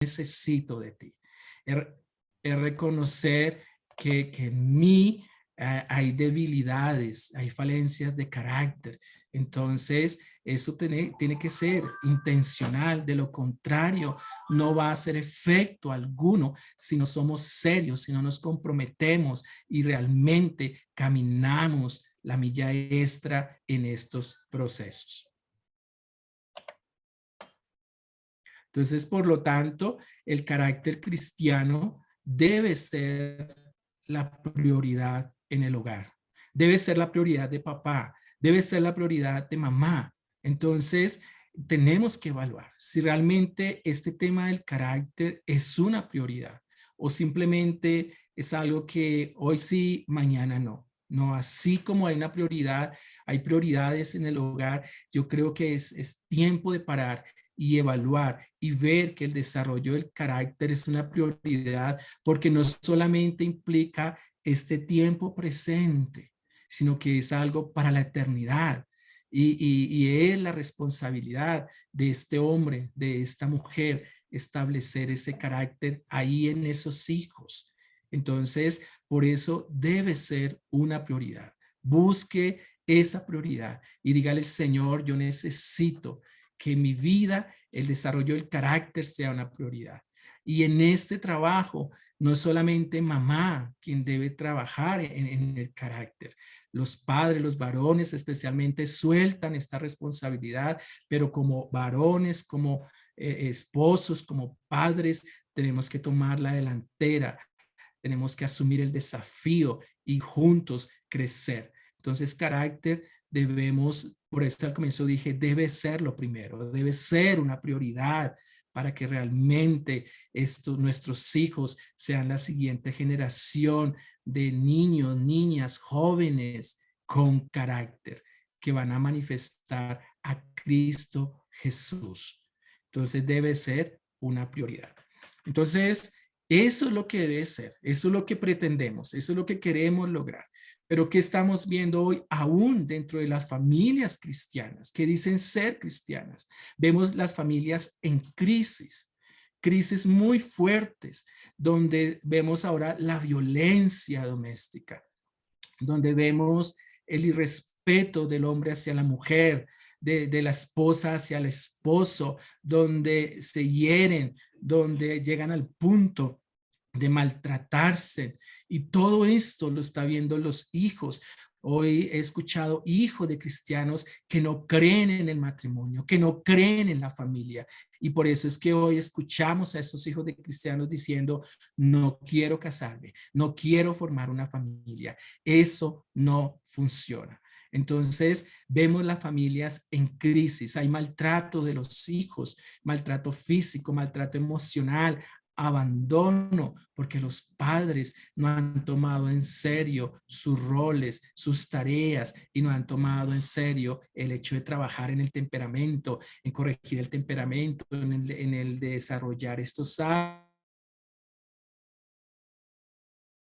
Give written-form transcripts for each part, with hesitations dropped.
necesito de ti. Es, es reconocer que en mí hay debilidades, hay falencias de carácter. Entonces, eso tiene que ser intencional. De lo contrario, no va a hacer efecto alguno si no somos serios, si no nos comprometemos y realmente caminamos la milla extra en estos procesos. Entonces, por lo tanto, el carácter cristiano debe ser la prioridad en el hogar. Debe ser la prioridad de papá, debe ser la prioridad de mamá. Entonces, tenemos que evaluar si realmente este tema del carácter es una prioridad o simplemente es algo que hoy sí, mañana no. No, así como hay una prioridad, hay prioridades en el hogar, yo creo que es tiempo de parar y evaluar y ver que el desarrollo del carácter es una prioridad, porque no solamente implica este tiempo presente, sino que es algo para la eternidad. Y es la responsabilidad de este hombre, de esta mujer, establecer ese carácter ahí en esos hijos. Entonces, por eso debe ser una prioridad. Busque esa prioridad y dígale, Señor, yo necesito que mi vida, el desarrollo del carácter sea una prioridad. Y en este trabajo, no es solamente mamá quien debe trabajar en el carácter. Los padres, los varones especialmente sueltan esta responsabilidad, pero como varones, como esposos, como padres, tenemos que tomar la delantera, tenemos que asumir el desafío y juntos crecer. Entonces, carácter debemos, por eso al comienzo dije, debe ser lo primero, debe ser una prioridad para que realmente nuestros hijos sean la siguiente generación de niños, niñas, jóvenes con carácter que van a manifestar a Cristo Jesús. Entonces debe ser una prioridad. Entonces, eso es lo que debe ser, eso es lo que pretendemos, eso es lo que queremos lograr. Pero ¿qué estamos viendo hoy aún dentro de las familias cristianas que dicen ser cristianas? Vemos las familias en crisis, crisis muy fuertes, donde vemos ahora la violencia doméstica, donde vemos el irrespeto del hombre hacia la mujer, de la esposa hacia el esposo, donde se hieren, donde llegan al punto de maltratarse. Y todo esto lo está viendo los hijos. Hoy he escuchado hijos de cristianos que no creen en el matrimonio, que no creen en la familia. Y por eso es que hoy escuchamos a esos hijos de cristianos diciendo, no quiero casarme, no quiero formar una familia. Eso no funciona. Entonces vemos las familias en crisis, hay maltrato de los hijos, maltrato físico, maltrato emocional, abandono, porque los padres no han tomado en serio sus roles, sus tareas y no han tomado en serio el hecho de trabajar en el temperamento, en corregir el temperamento, en el desarrollar estos hábitos.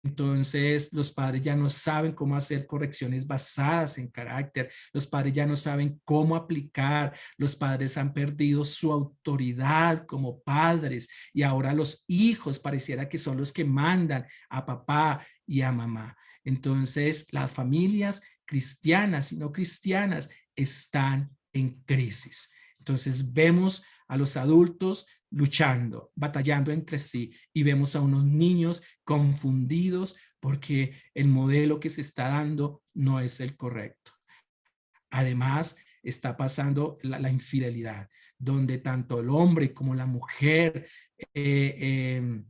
Entonces, los padres ya no saben cómo hacer correcciones basadas en carácter, los padres ya no saben cómo aplicar, los padres han perdido su autoridad como padres y ahora los hijos pareciera que son los que mandan a papá y a mamá. Entonces, las familias cristianas y no cristianas están en crisis. Entonces, vemos a los adultos luchando, batallando entre sí y vemos a unos niños confundidos porque el modelo que se está dando no es el correcto. Además, está pasando la infidelidad, donde tanto el hombre como la mujer eh,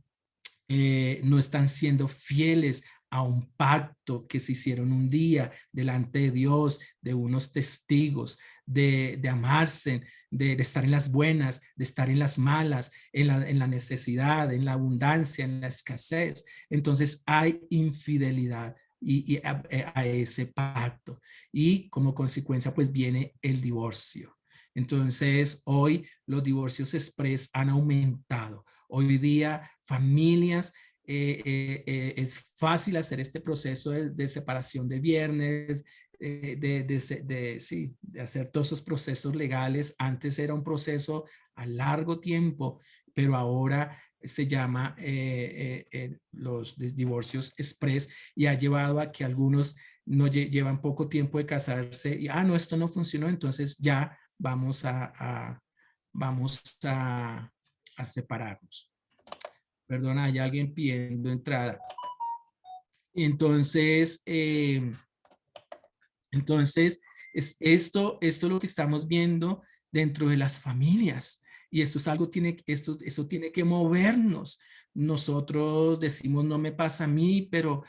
eh, no están siendo fieles a un pacto que se hicieron un día delante de Dios, de unos testigos, de amarse, de estar en las buenas, de estar en las malas, en la necesidad, en la abundancia, en la escasez. Entonces hay infidelidad y a ese pacto. Y como consecuencia, pues viene el divorcio. Entonces, hoy los divorcios express han aumentado. Hoy día, familias, es fácil hacer este proceso de separación de bienes, sí, de hacer todos esos procesos legales. Antes era un proceso a largo tiempo pero ahora se llama los divorcios express, y ha llevado a que algunos no llevan poco tiempo de casarse y, no, esto no funcionó, entonces ya vamos a separarnos. Perdona, hay alguien pidiendo entrada. Entonces, esto es lo que estamos viendo dentro de las familias. Y esto es algo, eso tiene que movernos. Nosotros decimos, no me pasa a mí, pero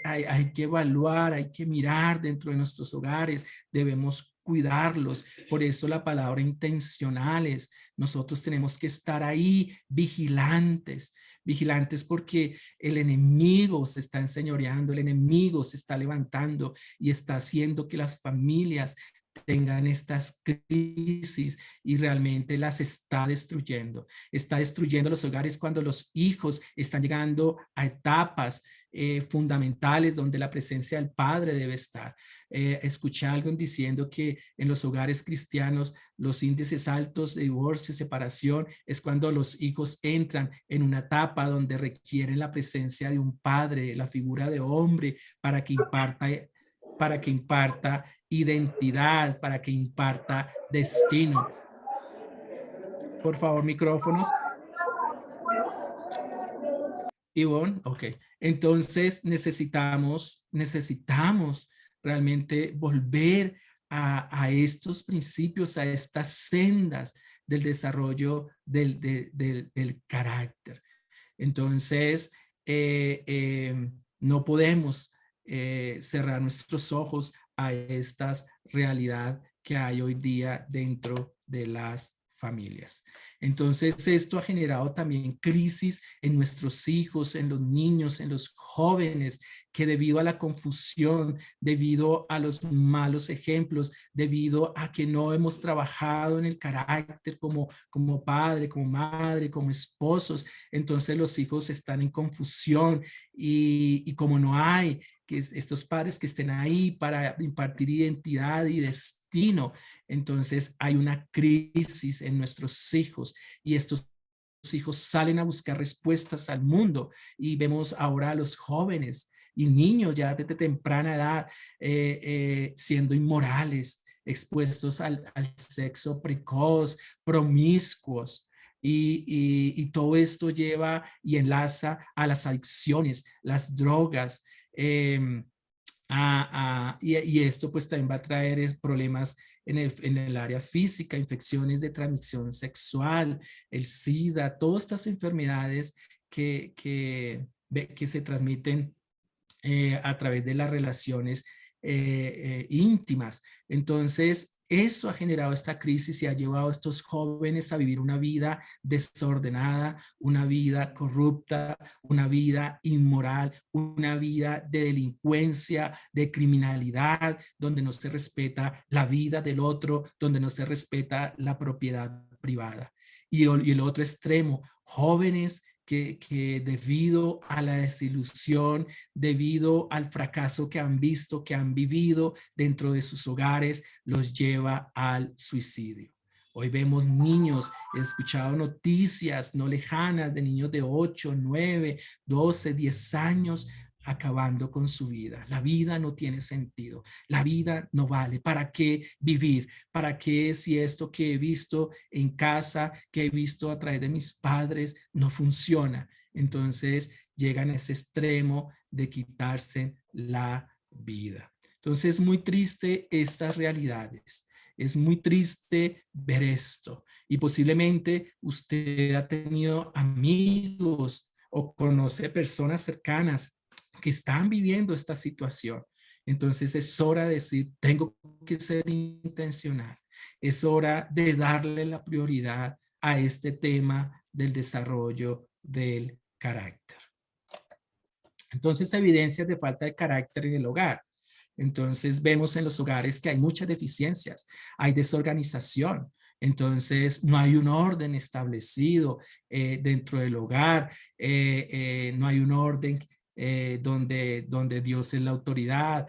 hay que evaluar, hay que mirar dentro de nuestros hogares, debemos cuidarlos. Por eso la palabra intencionales. Nosotros tenemos que estar ahí vigilantes, vigilantes porque el enemigo se está enseñoreando, el enemigo se está levantando y está haciendo que las familias tengan estas crisis y realmente las está destruyendo. Está destruyendo los hogares cuando los hijos están llegando a etapas fundamentales donde la presencia del padre debe estar. Escuché a alguien diciendo que en los hogares cristianos los índices altos de divorcio y separación es cuando los hijos entran en una etapa donde requieren la presencia de un padre, la figura de hombre, para que imparta identidad, para que imparta destino. Por favor, micrófonos. Ivonne, ok. Entonces necesitamos realmente volver a estos principios, a estas sendas del desarrollo del carácter. Entonces, no podemos cerrar nuestros ojos a esta realidad que hay hoy día dentro de las familias. Entonces, esto ha generado también crisis en nuestros hijos, en los niños, en los jóvenes, que debido a la confusión, debido a los malos ejemplos, debido a que no hemos trabajado en el carácter como padre, como madre, como esposos, entonces los hijos están en confusión y como no hay que estos padres que estén ahí para impartir identidad y destino, entonces hay una crisis en nuestros hijos y estos hijos salen a buscar respuestas al mundo y vemos ahora a los jóvenes y niños ya desde temprana edad siendo inmorales, expuestos al sexo precoz, promiscuos. Y todo esto lleva y enlaza a las adicciones, las drogas, eh, y esto pues también va a traer problemas en el área física, infecciones de transmisión sexual, el SIDA, todas estas enfermedades que se transmiten a través de las relaciones íntimas. Entonces, eso ha generado esta crisis y ha llevado a estos jóvenes a vivir una vida desordenada, una vida corrupta, una vida inmoral, una vida de delincuencia, de criminalidad, donde no se respeta la vida del otro, donde no se respeta la propiedad privada. Y el otro extremo, jóvenes que debido a la desilusión, debido al fracaso que han visto, que han vivido dentro de sus hogares, los lleva al suicidio. Hoy vemos niños, he escuchado noticias no lejanas de niños de 8, 9, 12, 10 años acabando con su vida. La vida no tiene sentido. La vida no vale. ¿Para qué vivir? ¿Para qué si esto que he visto en casa, que he visto a través de mis padres, no funciona? Entonces llegan a ese extremo de quitarse la vida. Entonces es muy triste estas realidades. Es muy triste ver esto y posiblemente usted ha tenido amigos o conoce personas cercanas que están viviendo esta situación. Entonces es hora de decir, tengo que ser intencional. Es hora de darle la prioridad a este tema del desarrollo del carácter. Entonces, evidencias de falta de carácter en el hogar. Entonces, vemos en los hogares que hay muchas deficiencias, hay desorganización. Entonces, no hay un orden establecido dentro del hogar, no hay un orden donde Dios es la autoridad,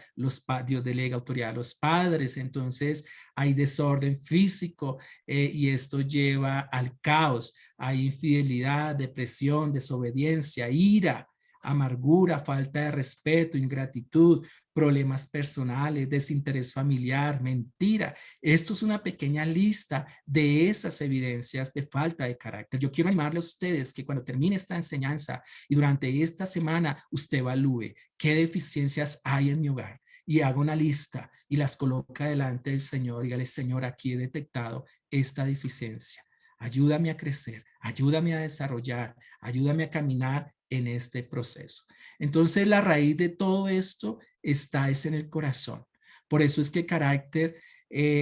Dios delega autoridad a los padres, entonces hay desorden físico y esto lleva al caos, hay infidelidad, depresión, desobediencia, ira, amargura, falta de respeto, ingratitud, problemas personales, desinterés familiar, mentira. Esto es una pequeña lista de esas evidencias de falta de carácter. Yo quiero animarle a ustedes que cuando termine esta enseñanza y durante esta semana usted evalúe qué deficiencias hay en mi hogar y haga una lista y las coloca delante del Señor y dígale, Señor, aquí he detectado esta deficiencia. Ayúdame a crecer, ayúdame a desarrollar, ayúdame a caminar en este proceso. Entonces la raíz de todo esto está es en el corazón. Por eso es que carácter,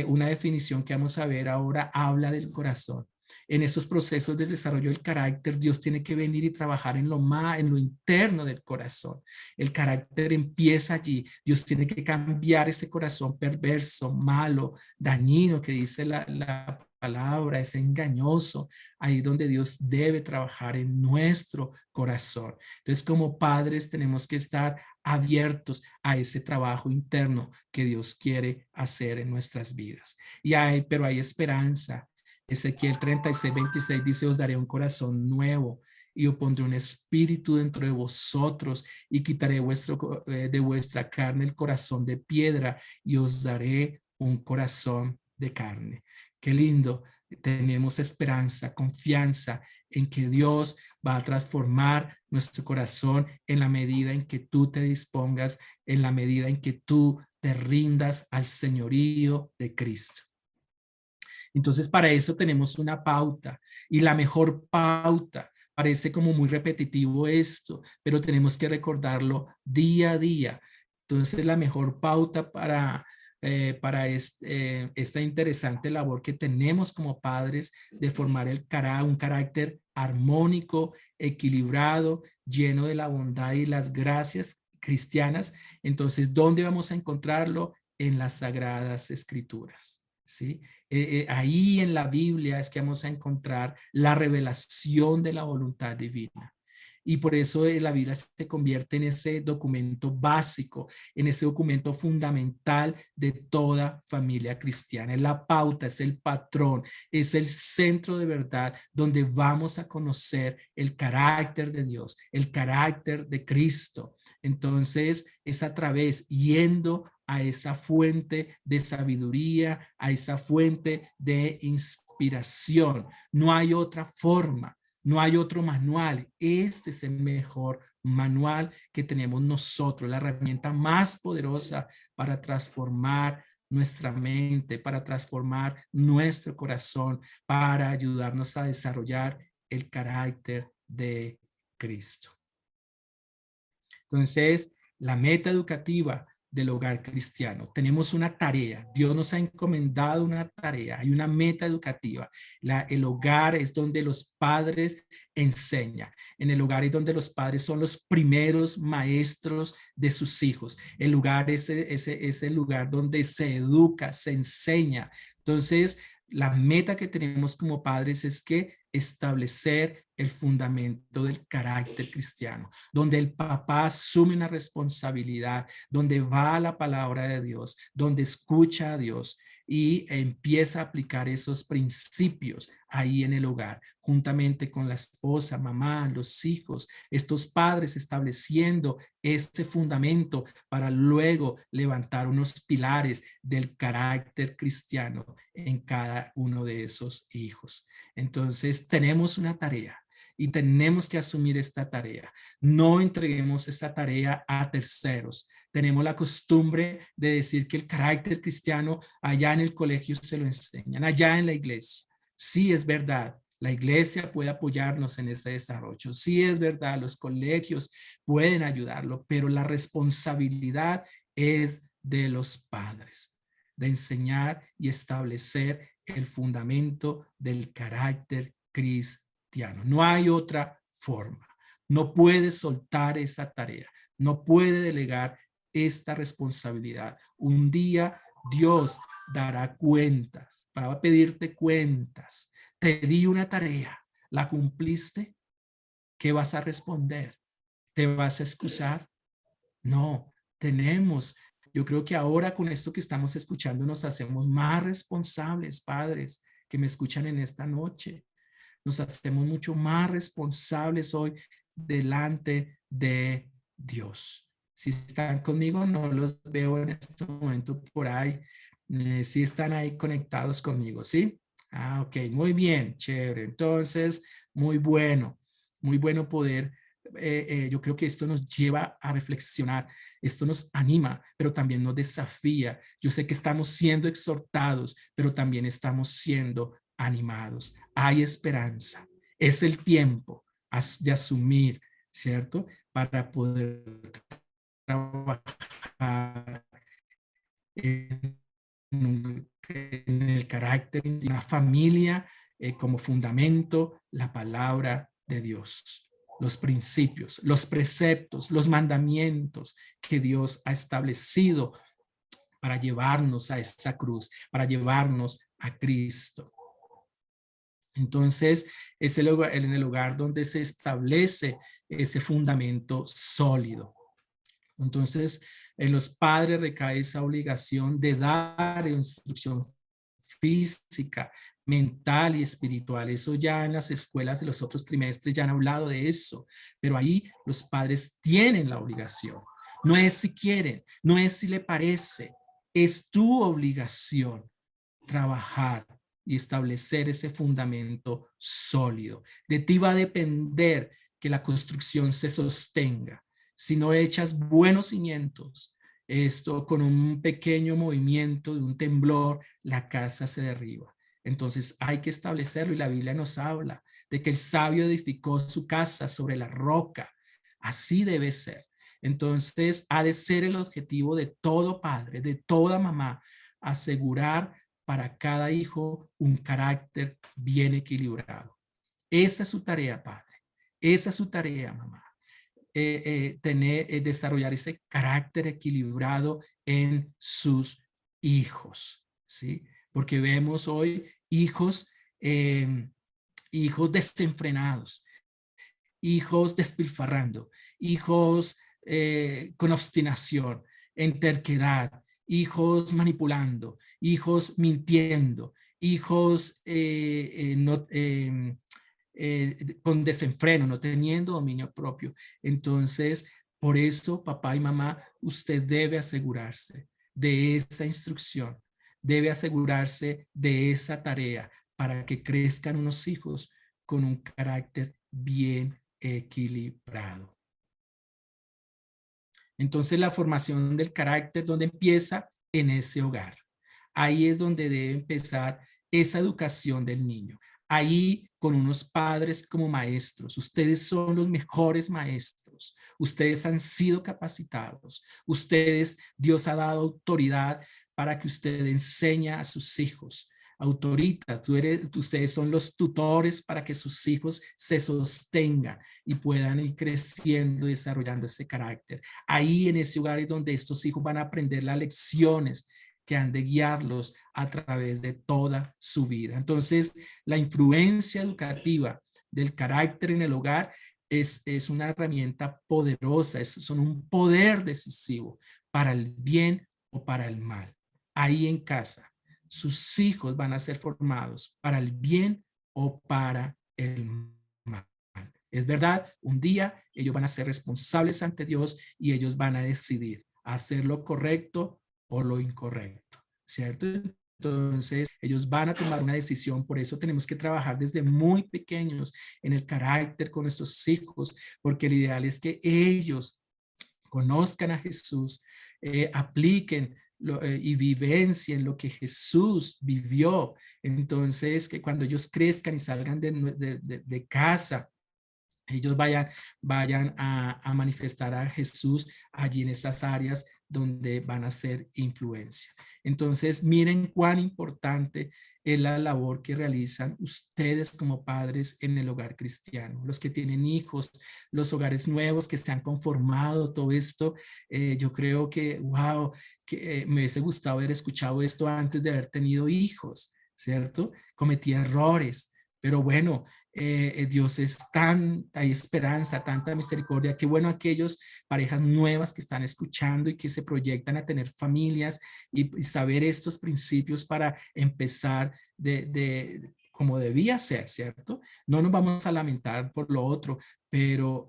una definición que vamos a ver ahora, habla del corazón. En esos procesos de desarrollo del carácter, Dios tiene que venir y trabajar en en lo interno del corazón. El carácter empieza allí. Dios tiene que cambiar ese corazón perverso, malo, dañino que dice la palabra, es engañoso, ahí donde Dios debe trabajar en nuestro corazón. Entonces, como padres tenemos que estar abiertos a ese trabajo interno que Dios quiere hacer en nuestras vidas. Pero hay esperanza. Ezequiel 36:26 dice, os daré un corazón nuevo y yo pondré un espíritu dentro de vosotros y quitaré de vuestra carne el corazón de piedra y os daré un corazón de carne. Qué lindo. Tenemos esperanza, confianza en que Dios va a transformar nuestro corazón en la medida en que tú te dispongas, en la medida en que tú te rindas al señorío de Cristo. Entonces, para eso tenemos una pauta y la mejor pauta. Parece como muy repetitivo esto, pero tenemos que recordarlo día a día. Entonces, la mejor pauta para esta interesante labor que tenemos como padres de formar un carácter armónico, equilibrado, lleno de la bondad y las gracias cristianas. Entonces, ¿dónde vamos a encontrarlo? En las Sagradas Escrituras, ¿sí? Ahí en la Biblia es que vamos a encontrar la revelación de la voluntad divina. Y por eso la Biblia se convierte en ese documento básico, en ese documento fundamental de toda familia cristiana. Es la pauta, es el patrón, es el centro de verdad donde vamos a conocer el carácter de Dios, el carácter de Cristo. Entonces es a través, yendo a esa fuente de sabiduría, a esa fuente de inspiración. No hay otra forma. No hay otro manual. Este es el mejor manual que tenemos nosotros, la herramienta más poderosa para transformar nuestra mente, para transformar nuestro corazón, para ayudarnos a desarrollar el carácter de Cristo. Entonces, la meta educativa del hogar cristiano. Tenemos una tarea. Dios nos ha encomendado una tarea. Hay una meta educativa. El hogar es donde los padres enseñan. En el hogar es donde los padres son los primeros maestros de sus hijos. El lugar es el lugar donde se educa, se enseña. Entonces, la meta que tenemos como padres es que establecer el fundamento del carácter cristiano, donde el papá asume una responsabilidad, donde va a la palabra de Dios, donde escucha a Dios y empieza a aplicar esos principios ahí en el hogar, juntamente con la esposa, mamá, los hijos, estos padres estableciendo este fundamento para luego levantar unos pilares del carácter cristiano en cada uno de esos hijos. Entonces, tenemos una tarea y tenemos que asumir esta tarea. No entreguemos esta tarea a terceros. Tenemos la costumbre de decir que el carácter cristiano allá en el colegio se lo enseñan, allá en la iglesia. Sí, es verdad. La iglesia puede apoyarnos en ese desarrollo. Sí, es verdad, los colegios pueden ayudarlo, pero la responsabilidad es de los padres, de enseñar y establecer el fundamento del carácter cristiano. No hay otra forma. No puede soltar esa tarea. No puede delegar esta responsabilidad. Un día Dios dará cuentas, va a pedirte cuentas. Te di una tarea, ¿la cumpliste? ¿Qué vas a responder? ¿Te vas a excusar? No, tenemos. Yo creo que ahora con esto que estamos escuchando nos hacemos más responsables, padres que me escuchan en esta noche. Nos hacemos mucho más responsables hoy delante de Dios. Si están conmigo, no los veo en este momento por ahí. Si están ahí conectados conmigo, ¿sí? Ah, ok, muy bien, chévere. Entonces, muy bueno poder, yo creo que esto nos lleva a reflexionar, esto nos anima, pero también nos desafía. Yo sé que estamos siendo exhortados, pero también estamos siendo animados. Hay esperanza. Es el tiempo de asumir, ¿cierto? Para poder trabajar en el carácter de una familia como fundamento, la palabra de Dios, los principios, los preceptos, los mandamientos que Dios ha establecido para llevarnos a esa cruz, para llevarnos a Cristo. Entonces, es en el lugar donde se establece ese fundamento sólido. Entonces, en los padres recae esa obligación de dar instrucción física, mental y espiritual. Eso ya en las escuelas de los otros trimestres ya han hablado de eso, pero ahí los padres tienen la obligación. No es si quieren, no es si le parece, es tu obligación trabajar y establecer ese fundamento sólido. De ti va a depender que la construcción se sostenga. Si no echas buenos cimientos, esto con un pequeño movimiento de un temblor, la casa se derriba. Entonces hay que establecerlo y la Biblia nos habla de que el sabio edificó su casa sobre la roca. Así debe ser. Entonces ha de ser el objetivo de todo padre, de toda mamá, asegurar para cada hijo un carácter bien equilibrado. Esa es su tarea, padre. Esa es su tarea, mamá. Desarrollar ese carácter equilibrado en sus hijos, ¿sí? Porque vemos hoy hijos desenfrenados, hijos despilfarrando, hijos con obstinación, en terquedad, hijos manipulando, hijos mintiendo, hijos con desenfreno, no teniendo dominio propio. Entonces, por eso, papá y mamá, usted debe asegurarse de esa instrucción, debe asegurarse de esa tarea para que crezcan unos hijos con un carácter bien equilibrado. Entonces, la formación del carácter, ¿dónde empieza? En ese hogar. Ahí es donde debe empezar esa educación del niño. Ahí con unos padres como maestros. Ustedes son los mejores maestros. Ustedes han sido capacitados. Ustedes, Dios ha dado autoridad para que usted enseñe a sus hijos. Autorita, ustedes son los tutores para que sus hijos se sostengan y puedan ir creciendo y desarrollando ese carácter. Ahí en ese hogar es donde estos hijos van a aprender las lecciones que han de guiarlos a través de toda su vida. Entonces, la influencia educativa del carácter en el hogar es una herramienta poderosa, son un poder decisivo para el bien o para el mal. Ahí en casa, sus hijos van a ser formados para el bien o para el mal. Es verdad, un día ellos van a ser responsables ante Dios y ellos van a decidir hacer lo correcto o lo incorrecto, ¿cierto? Entonces, ellos van a tomar una decisión, por eso tenemos que trabajar desde muy pequeños en el carácter con nuestros hijos, porque el ideal es que ellos conozcan a Jesús, apliquen y vivencien lo que Jesús vivió. Entonces, que cuando ellos crezcan y salgan de casa, ellos vayan a manifestar a Jesús allí en esas áreas donde van a ser influencia. Entonces, miren cuán importante es la labor que realizan ustedes como padres en el hogar cristiano. Los que tienen hijos, los hogares nuevos que se han conformado, todo esto, yo creo que, wow, que me hubiese gustado haber escuchado esto antes de haber tenido hijos, ¿cierto? Cometí errores, pero bueno, Dios es hay esperanza, tanta misericordia. Qué bueno aquellos parejas nuevas que están escuchando y que se proyectan a tener familias y saber estos principios para empezar como debía ser, ¿cierto? No nos vamos a lamentar por lo otro, pero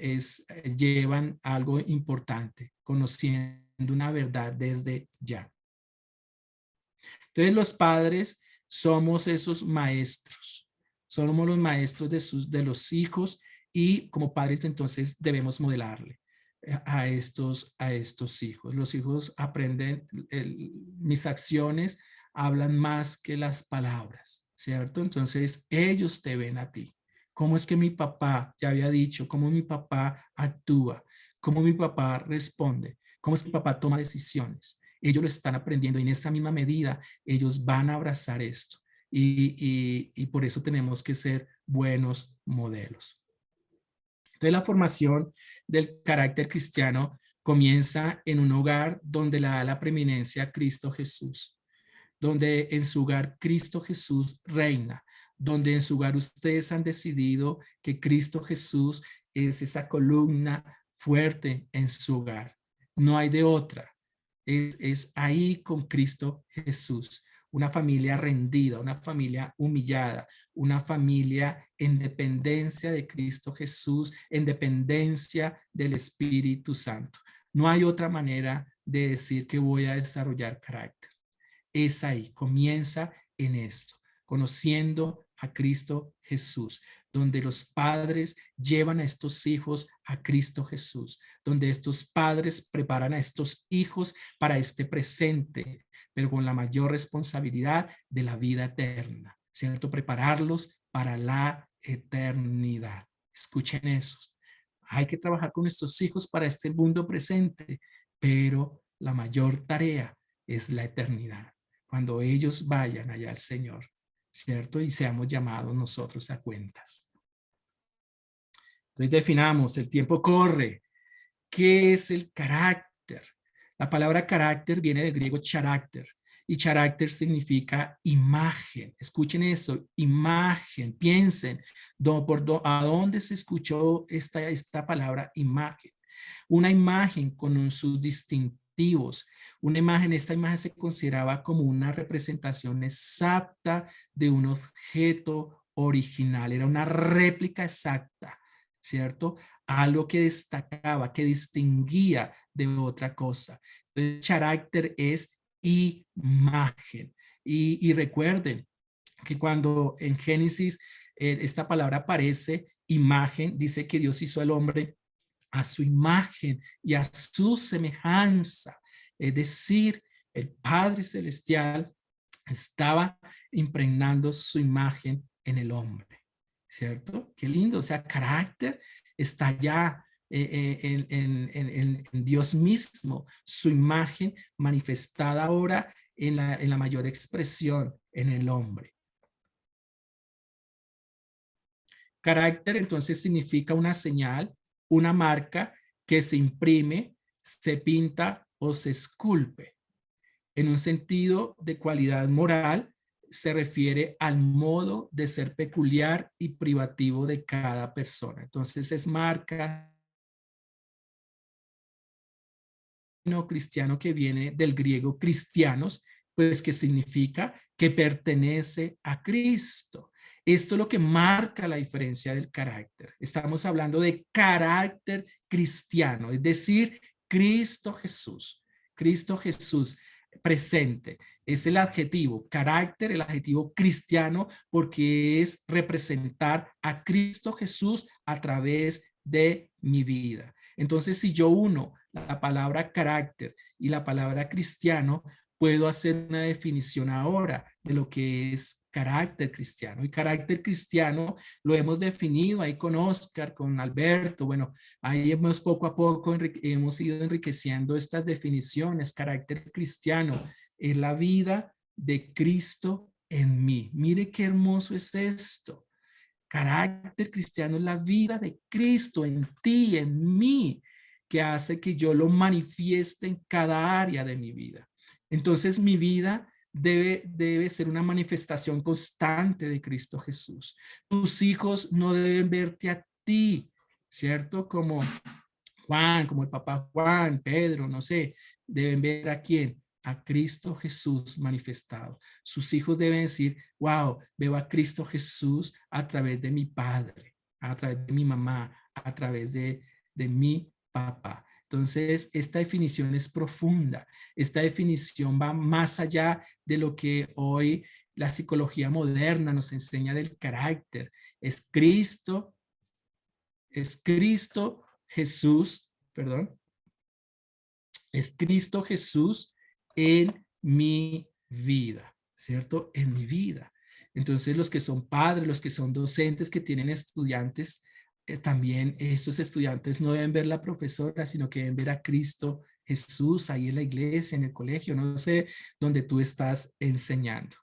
llevan algo importante, conociendo una verdad desde ya. Entonces los padres somos esos maestros, somos los maestros de los hijos y como padres entonces debemos modelarle a estos hijos. Los hijos aprenden, mis acciones hablan más que las palabras, ¿cierto? Entonces ellos te ven a ti. ¿Cómo es que mi papá, ya había dicho, cómo mi papá actúa, cómo mi papá responde, cómo es que mi papá toma decisiones? Ellos lo están aprendiendo y en esa misma medida ellos van a abrazar esto. Y por eso tenemos que ser buenos modelos. Entonces la formación del carácter cristiano comienza en un hogar donde le da la preeminencia a Cristo Jesús, donde en su hogar Cristo Jesús reina, donde en su hogar ustedes han decidido que Cristo Jesús es esa columna fuerte en su hogar. No hay de otra. Es ahí con Cristo Jesús. Una familia rendida, una familia humillada, una familia en dependencia de Cristo Jesús, en dependencia del Espíritu Santo. No hay otra manera de decir que voy a desarrollar carácter. Es ahí, comienza en esto, conociendo a Cristo Jesús, donde los padres llevan a estos hijos a Cristo Jesús, donde estos padres preparan a estos hijos para este presente, pero con la mayor responsabilidad de la vida eterna, ¿cierto? Prepararlos para la eternidad. Escuchen eso. Hay que trabajar con estos hijos para este mundo presente, pero la mayor tarea es la eternidad. Cuando ellos vayan allá al Señor, ¿cierto? Y seamos llamados nosotros a cuentas. Entonces definamos, el tiempo corre. ¿Qué es el carácter? La palabra carácter viene del griego charácter y charácter significa imagen. Escuchen eso, imagen, piensen, ¿a dónde se escuchó esta palabra imagen? Una imagen con sus distintivos. Esta imagen se consideraba como una representación exacta de un objeto original, era una réplica exacta, ¿cierto? Algo que destacaba, que distinguía de otra cosa. El carácter es imagen. Y recuerden que cuando en Génesis esta palabra aparece, imagen, dice que Dios hizo al hombre a su imagen y a su semejanza. Es decir, el Padre Celestial estaba impregnando su imagen en el hombre, ¿cierto? Qué lindo, o sea, carácter está ya en Dios mismo, su imagen manifestada ahora en la mayor expresión en el hombre. Carácter entonces significa una señal, una marca que se imprime, se pinta o se esculpe. En un sentido de cualidad moral, se refiere al modo de ser peculiar y privativo de cada persona. Entonces es marca no cristiano que viene del griego cristianos, pues que significa que pertenece a Cristo. Esto es lo que marca la diferencia del carácter. Estamos hablando de carácter cristiano, es decir, Cristo Jesús. Cristo Jesús presente. Es el adjetivo, carácter, el adjetivo cristiano, porque es representar a Cristo Jesús a través de mi vida. Entonces, si yo uno la palabra carácter y la palabra cristiano, puedo hacer una definición ahora de lo que es carácter cristiano. Y carácter cristiano lo hemos definido ahí con Oscar, con Alberto. Bueno, ahí hemos poco a poco hemos ido enriqueciendo estas definiciones. Carácter cristiano es la vida de Cristo en mí. Mire qué hermoso es esto. Carácter cristiano es la vida de Cristo en ti, en mí, que hace que yo lo manifieste en cada área de mi vida. Entonces mi vida debe ser una manifestación constante de Cristo Jesús. Tus hijos no deben verte a ti, ¿cierto? Como Juan, como el papá Juan, Pedro, no sé, deben ver a quién, a Cristo Jesús manifestado. Sus hijos deben decir, wow, veo a Cristo Jesús a través de mi padre, a través de mi mamá, a través de mi papá. Entonces, esta definición es profunda. Esta definición va más allá de lo que hoy la psicología moderna nos enseña del carácter. Es Cristo Jesús, perdón, es Cristo Jesús en mi vida, ¿cierto? En mi vida. Entonces, los que son padres, los que son docentes, que tienen estudiantes, también esos estudiantes no deben ver la profesora, sino que deben ver a Cristo Jesús ahí en la iglesia, en el colegio, no sé, donde tú estás enseñando.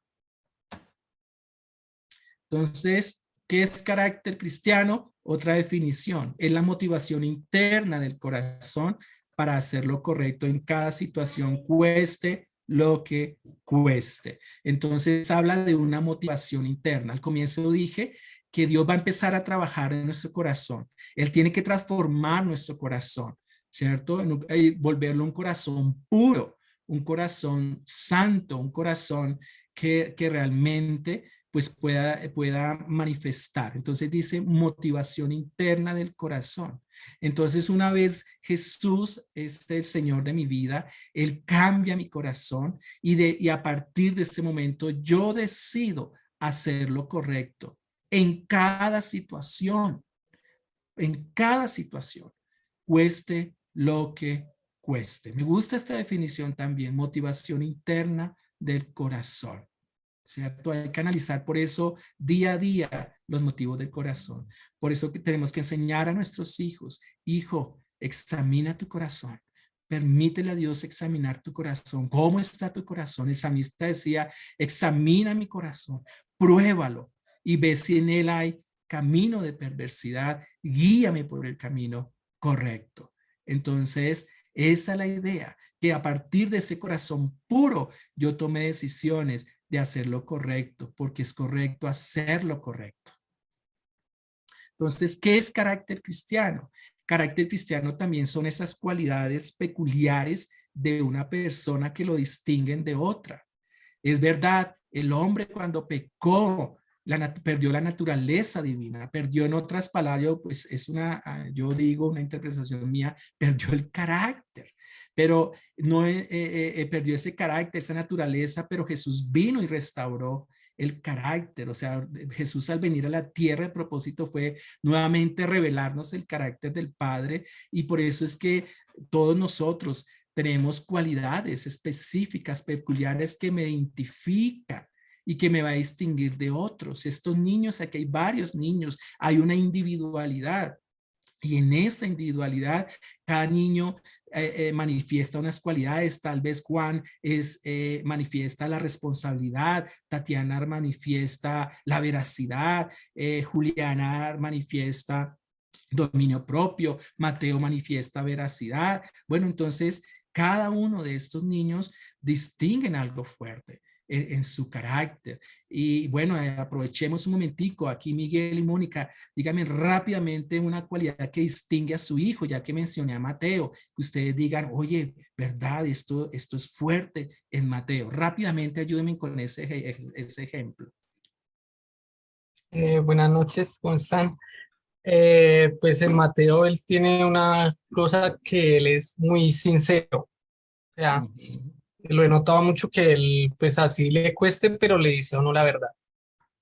Entonces, ¿qué es carácter cristiano? Otra definición, es la motivación interna del corazón para hacer lo correcto en cada situación, cueste lo que cueste. Entonces, habla de una motivación interna. Al comienzo dije que Dios va a empezar a trabajar en nuestro corazón. Él tiene que transformar nuestro corazón, ¿cierto? Volverlo un corazón puro, un corazón santo, un corazón que realmente pues pueda manifestar. Entonces dice motivación interna del corazón. Entonces una vez Jesús es el Señor de mi vida, Él cambia mi corazón y a partir de este momento yo decido hacer lo correcto en cada situación, cueste lo que cueste. Me gusta esta definición también, motivación interna del corazón. ¿Cierto? Hay que analizar por eso día a día los motivos del corazón. Por eso que tenemos que enseñar a nuestros hijos, hijo, examina tu corazón. Permítele a Dios examinar tu corazón. ¿Cómo está tu corazón? El salmista decía, examina mi corazón, pruébalo y ve si en él hay camino de perversidad. Guíame por el camino correcto. Entonces, esa es la idea, que a partir de ese corazón puro yo tome decisiones de hacer lo correcto, porque es correcto hacer lo correcto. Entonces, ¿qué es carácter cristiano? Carácter cristiano también son esas cualidades peculiares de una persona que lo distinguen de otra. Es verdad, el hombre cuando pecó, perdió la naturaleza divina, perdió en otras palabras, pues yo digo una interpretación mía, perdió el carácter, pero no perdió ese carácter, esa naturaleza, pero Jesús vino y restauró el carácter, o sea, Jesús al venir a la tierra, el propósito fue nuevamente revelarnos el carácter del Padre y por eso es que todos nosotros tenemos cualidades específicas, peculiares que me identifican y que me va a distinguir de otros. Estos niños, aquí hay varios niños, hay una individualidad. Y en esta individualidad, cada niño manifiesta unas cualidades. Tal vez Juan manifiesta la responsabilidad, Tatiana manifiesta la veracidad, Juliana manifiesta dominio propio, Mateo manifiesta veracidad. Bueno, entonces cada uno de estos niños distinguen algo fuerte en su carácter. Y bueno, aprovechemos un momentico aquí, Miguel y Mónica, díganme rápidamente una cualidad que distingue a su hijo, ya que mencioné a Mateo, que ustedes digan, oye, verdad, esto es fuerte en Mateo. Rápidamente ayúdenme con ese ejemplo. Buenas noches, ¿cómo están? Pues en Mateo él tiene una cosa que él es muy sincero, o sea, lo he notado mucho que él pues así le cueste, pero le dice a uno la verdad.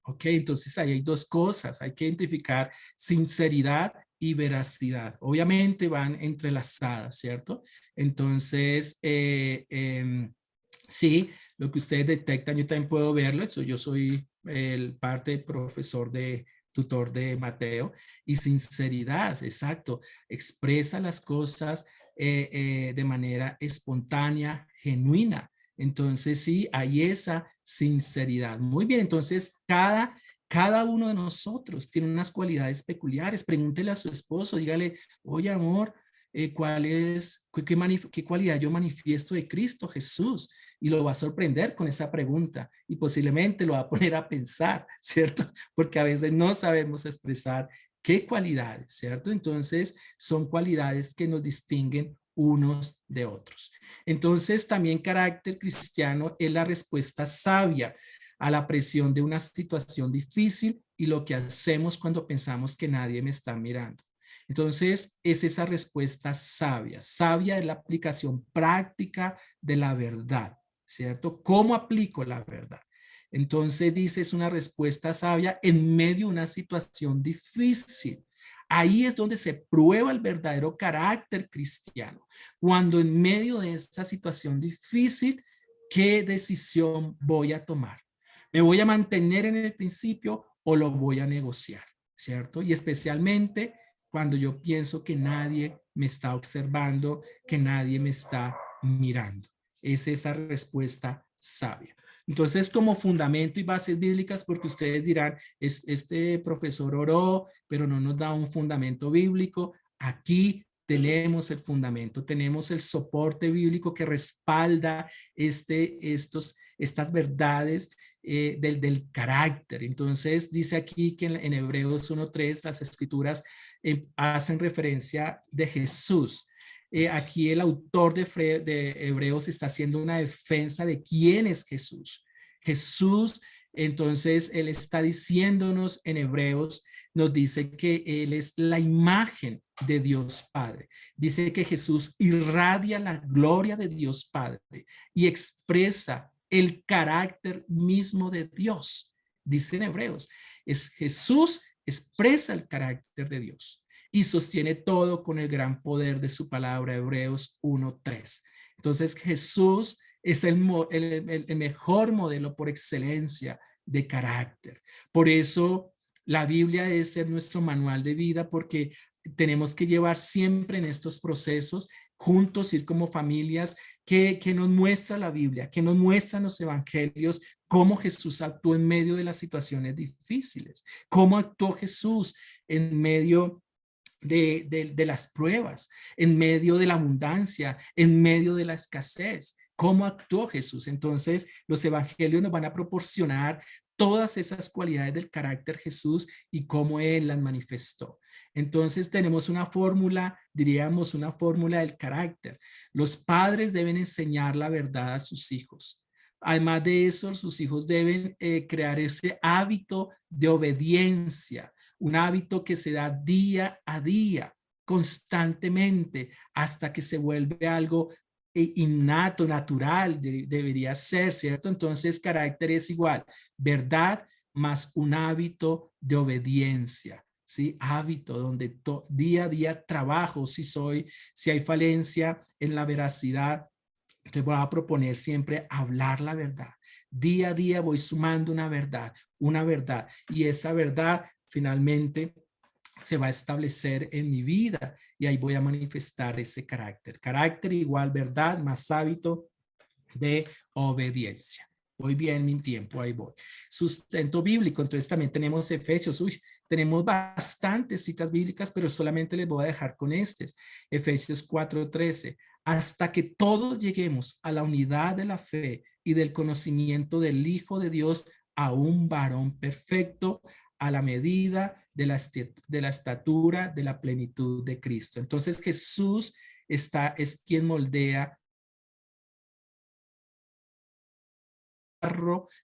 Ok, entonces ahí hay dos cosas, hay que identificar sinceridad y veracidad. Obviamente van entrelazadas, ¿cierto? Entonces, sí, lo que ustedes detectan, yo también puedo verlo, yo soy el parte profesor tutor de Mateo, y sinceridad, exacto, expresa las cosas de manera espontánea, genuina. Entonces, sí, hay esa sinceridad. Muy bien, entonces cada uno de nosotros tiene unas cualidades peculiares. Pregúntele a su esposo, dígale, oye, amor, ¿cuál es, qué cualidad yo manifiesto de Cristo Jesús? y lo va a sorprender con esa pregunta y posiblemente lo va a poner a pensar, ¿cierto? Porque a veces no sabemos expresar qué cualidades, ¿cierto? Entonces son cualidades que nos distinguen unos de otros. Entonces también carácter cristiano es la respuesta sabia a la presión de una situación difícil y lo que hacemos cuando pensamos que nadie me está mirando. Entonces, es esa respuesta sabia. Sabia es la aplicación práctica de la verdad, ¿cierto? ¿Cómo aplico la verdad? Entonces, dice, es una respuesta sabia en medio de una situación difícil. Ahí es donde se prueba el verdadero carácter cristiano. Cuando en medio de esta situación difícil, ¿qué decisión voy a tomar? ¿Me voy a mantener en el principio o lo voy a negociar? ¿Cierto? Y especialmente cuando yo pienso que nadie me está observando, que nadie me está mirando. Es esa respuesta sabia. Entonces, como fundamento y bases bíblicas, porque ustedes dirán, este profesor oró, pero no nos da un fundamento bíblico. Aquí tenemos el fundamento, tenemos el soporte bíblico que respalda estas verdades del carácter. Entonces, dice aquí que en Hebreos 1:3 las escrituras hacen referencia de Jesús. Aquí el autor de Hebreos está haciendo una defensa de quién es Jesús. Jesús, entonces, él está diciéndonos en Hebreos, nos dice que él es la imagen de Dios Padre. Dice que Jesús irradia la gloria de Dios Padre y expresa el carácter mismo de Dios. Dice en Hebreos, Jesús expresa el carácter de Dios y sostiene todo con el gran poder de su palabra, Hebreos 1:3. Entonces Jesús es el mejor modelo por excelencia de carácter. Por eso la Biblia es nuestro manual de vida, porque tenemos que llevar siempre en estos procesos juntos, ir como familias, que nos muestra la Biblia, que nos muestran los evangelios, cómo Jesús actuó en medio de las situaciones difíciles, cómo actuó Jesús en medio de las pruebas, en medio de la abundancia, en medio de la escasez. ¿Cómo actuó Jesús? Entonces, los evangelios nos van a proporcionar todas esas cualidades del carácter Jesús y cómo Él las manifestó. Entonces, tenemos una fórmula, diríamos una fórmula del carácter. Los padres deben enseñar la verdad a sus hijos. Además de eso, sus hijos deben crear ese hábito de obediencia, un hábito que se da día a día, constantemente, hasta que se vuelve algo innato, natural, debería ser, ¿cierto? Entonces, carácter es igual, verdad más un hábito de obediencia, ¿sí? Hábito donde día a día trabajo, si hay falencia en la veracidad, te voy a proponer siempre hablar la verdad. Día a día voy sumando una verdad, y esa verdad finalmente se va a establecer en mi vida y ahí voy a manifestar ese carácter. Carácter igual verdad más hábito de obediencia. Voy bien mi tiempo, ahí voy. Sustento bíblico, entonces también tenemos Efesios. Tenemos bastantes citas bíblicas, pero solamente les voy a dejar con Efesios 4:13. Hasta que todos lleguemos a la unidad de la fe y del conocimiento del Hijo de Dios, a un varón perfecto, a la medida de la estatura de la plenitud de Cristo. Entonces Jesús es quien moldea,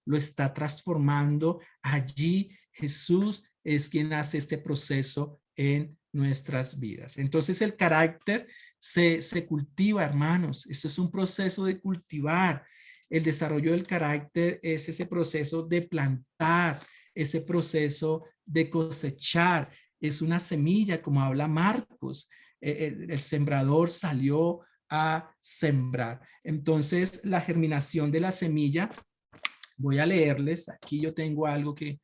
lo está transformando. Allí Jesús es quien hace este proceso en nuestras vidas. Entonces el carácter se cultiva, hermanos. Esto es un proceso de cultivar. El desarrollo del carácter es ese proceso de plantar, ese proceso de cosechar. Es una semilla, como habla Marcos. El sembrador salió a sembrar. Entonces la germinación de la semilla, voy a leerles. Aquí yo tengo algo que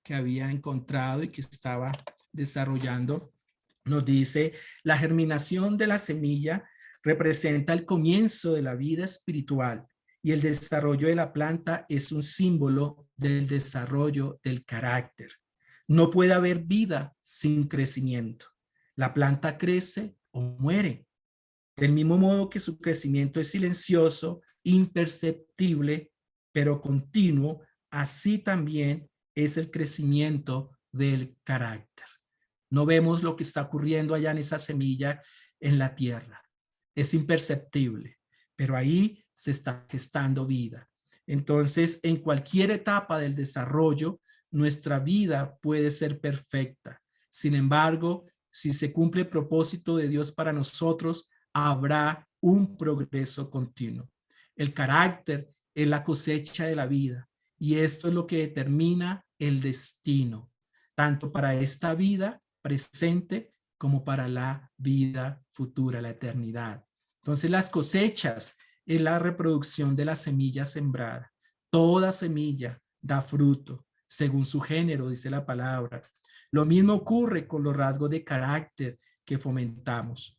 había encontrado y que estaba desarrollando. Nos dice, la germinación de la semilla representa el comienzo de la vida espiritual y el desarrollo de la planta es un símbolo del desarrollo del carácter. No puede haber vida sin crecimiento. La planta crece o muere. Del mismo modo que su crecimiento es silencioso, imperceptible, pero continuo, así también es el crecimiento del carácter. No vemos lo que está ocurriendo allá en esa semilla en la tierra. Es imperceptible, pero ahí se está gestando vida. Entonces, en cualquier etapa del desarrollo, nuestra vida puede ser perfecta. Sin embargo, si se cumple el propósito de Dios para nosotros, habrá un progreso continuo. El carácter es la cosecha de la vida y esto es lo que determina el destino, tanto para esta vida presente como para la vida futura, la eternidad. Entonces, las cosechas es la reproducción de la semilla sembrada. Toda semilla da fruto según su género, dice la palabra. Lo mismo ocurre con los rasgos de carácter que fomentamos.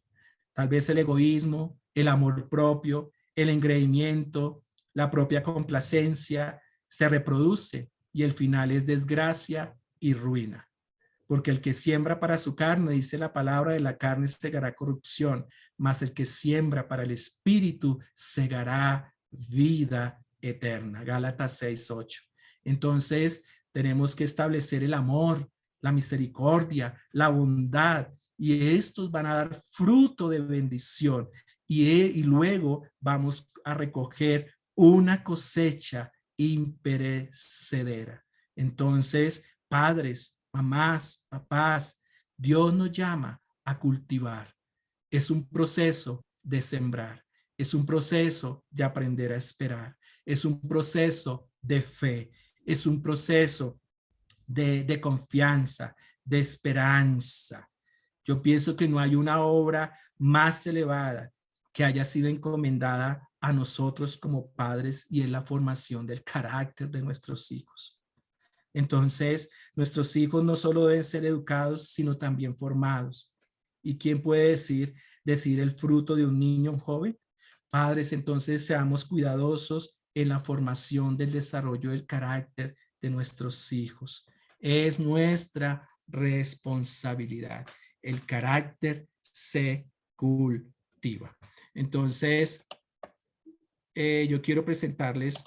Tal vez el egoísmo, el amor propio, el engreimiento, la propia complacencia se reproduce y el final es desgracia y ruina. Porque el que siembra para su carne, dice la palabra, de la carne segará corrupción, mas el que siembra para el espíritu segará vida eterna. Gálatas 6:8. Entonces, tenemos que establecer el amor, la misericordia, la bondad, y estos van a dar fruto de bendición. Y luego vamos a recoger una cosecha imperecedera. Entonces, padres, mamás, papás, Dios nos llama a cultivar. Es un proceso de sembrar, es un proceso de aprender a esperar, es un proceso de fe, es un proceso de confianza, de esperanza. Yo pienso que no hay una obra más elevada que haya sido encomendada a nosotros como padres y es la formación del carácter de nuestros hijos. Entonces, nuestros hijos no solo deben ser educados, sino también formados. ¿Y quién puede decir el fruto de un niño, un joven? Padres, entonces seamos cuidadosos en la formación del desarrollo del carácter de nuestros hijos. Es nuestra responsabilidad. El carácter se cultiva. Entonces, yo quiero presentarles,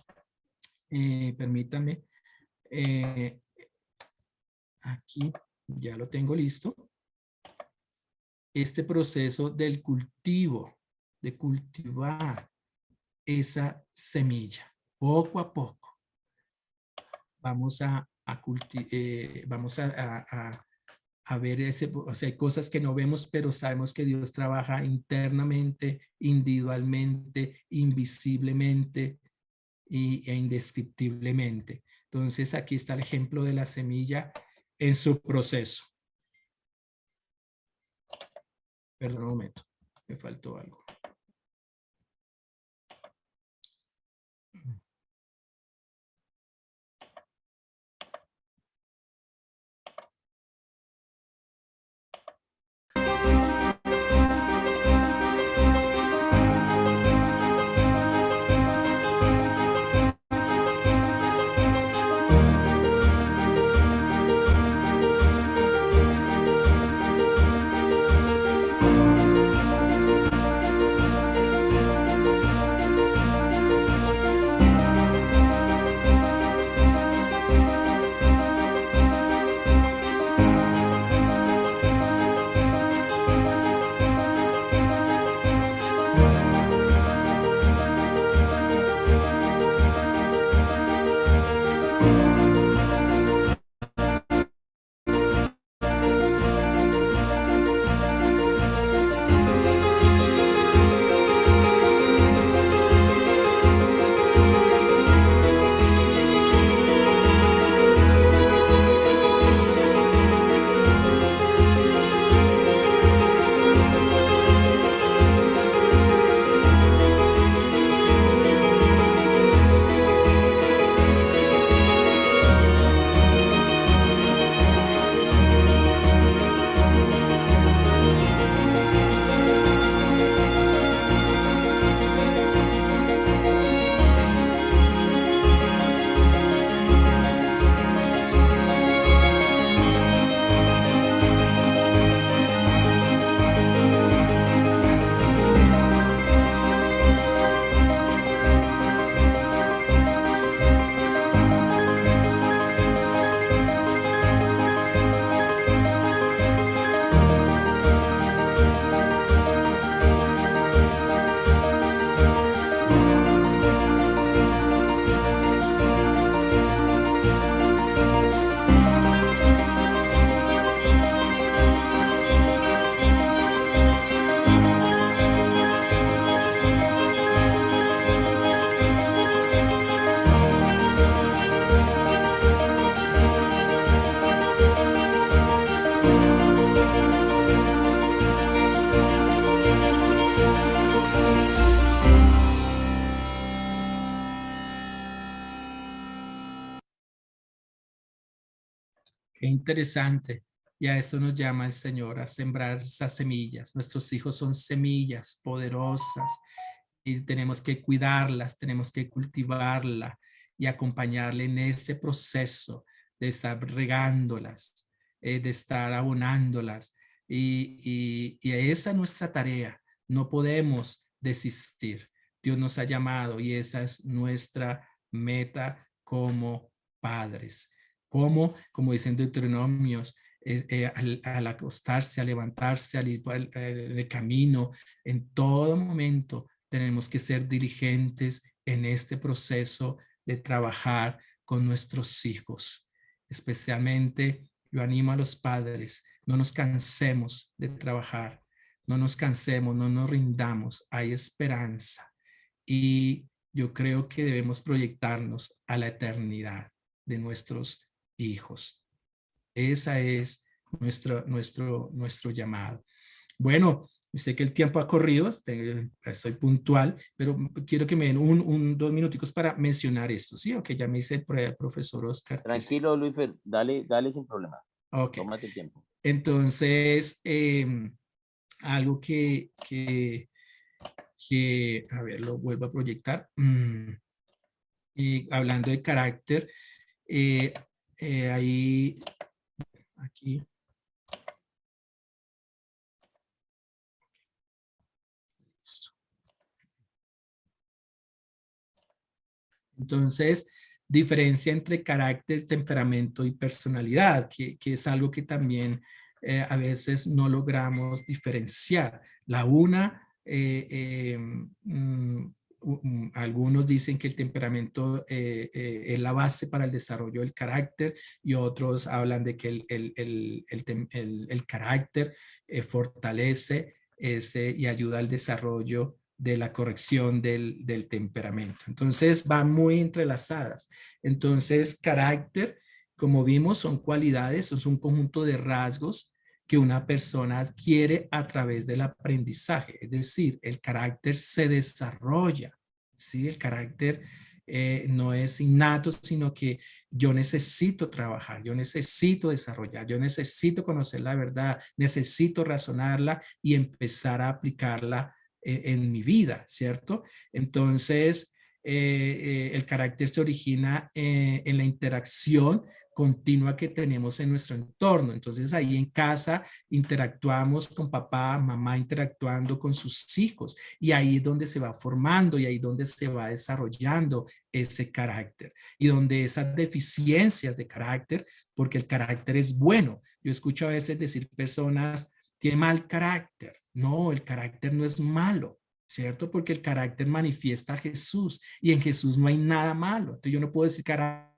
permítanme, aquí ya lo tengo listo. Este proceso del cultivo, de cultivar esa semilla, poco a poco. Vamos a ver o sea, hay cosas que no vemos, pero sabemos que Dios trabaja internamente, individualmente, invisiblemente e indescriptiblemente. Entonces, aquí está el ejemplo de la semilla en su proceso. Perdón un momento, me faltó algo. Qué interesante. Y a eso nos llama el Señor, a sembrar esas semillas. Nuestros hijos son semillas poderosas y tenemos que cuidarlas, tenemos que cultivarla y acompañarle en ese proceso de estar regándolas, de estar abonándolas. Y esa es nuestra tarea. No podemos desistir. Dios nos ha llamado y esa es nuestra meta como padres. Como dicen Deuteronomios, al acostarse, al levantarse, al ir por el camino, en todo momento tenemos que ser diligentes en este proceso de trabajar con nuestros hijos. Especialmente yo animo a los padres, no nos cansemos de trabajar, no nos cansemos, no nos rindamos, hay esperanza. Y yo creo que debemos proyectarnos a la eternidad de nuestros hijos. Esa es nuestro llamado. Bueno, sé que el tiempo ha corrido, soy puntual, pero quiero que me den 2 minuticos para mencionar esto, ¿sí? Ok, ya me dice el profesor Oscar que sí. Tranquilo, Luis, dale, dale sin problema. Ok, Tómate el tiempo. entonces, algo a ver, lo vuelvo a proyectar. Y hablando de carácter, ahí, aquí. Entonces, diferencia entre carácter, temperamento y personalidad, que es algo que también a veces no logramos diferenciar. La una, algunos dicen que el temperamento es la base para el desarrollo del carácter y otros hablan de que el carácter fortalece y ayuda al desarrollo de la corrección del temperamento. Entonces van muy entrelazadas. Entonces carácter, como vimos, son cualidades, es un conjunto de rasgos que una persona adquiere a través del aprendizaje. Es decir, el carácter se desarrolla, ¿sí? El carácter no es innato, sino que yo necesito trabajar, yo necesito desarrollar, yo necesito conocer la verdad, necesito razonarla y empezar a aplicarla en mi vida, ¿cierto? Entonces, el carácter se origina en la interacción continua que tenemos en nuestro entorno. Entonces, ahí en casa interactuamos con papá, mamá interactuando con sus hijos y ahí es donde se va formando y ahí es donde se va desarrollando ese carácter y donde esas deficiencias de carácter, porque el carácter es bueno. Yo escucho a veces decir personas, tiene mal carácter. No, el carácter no es malo, ¿cierto? Porque el carácter manifiesta a Jesús y en Jesús no hay nada malo. Entonces yo no puedo decir carácter.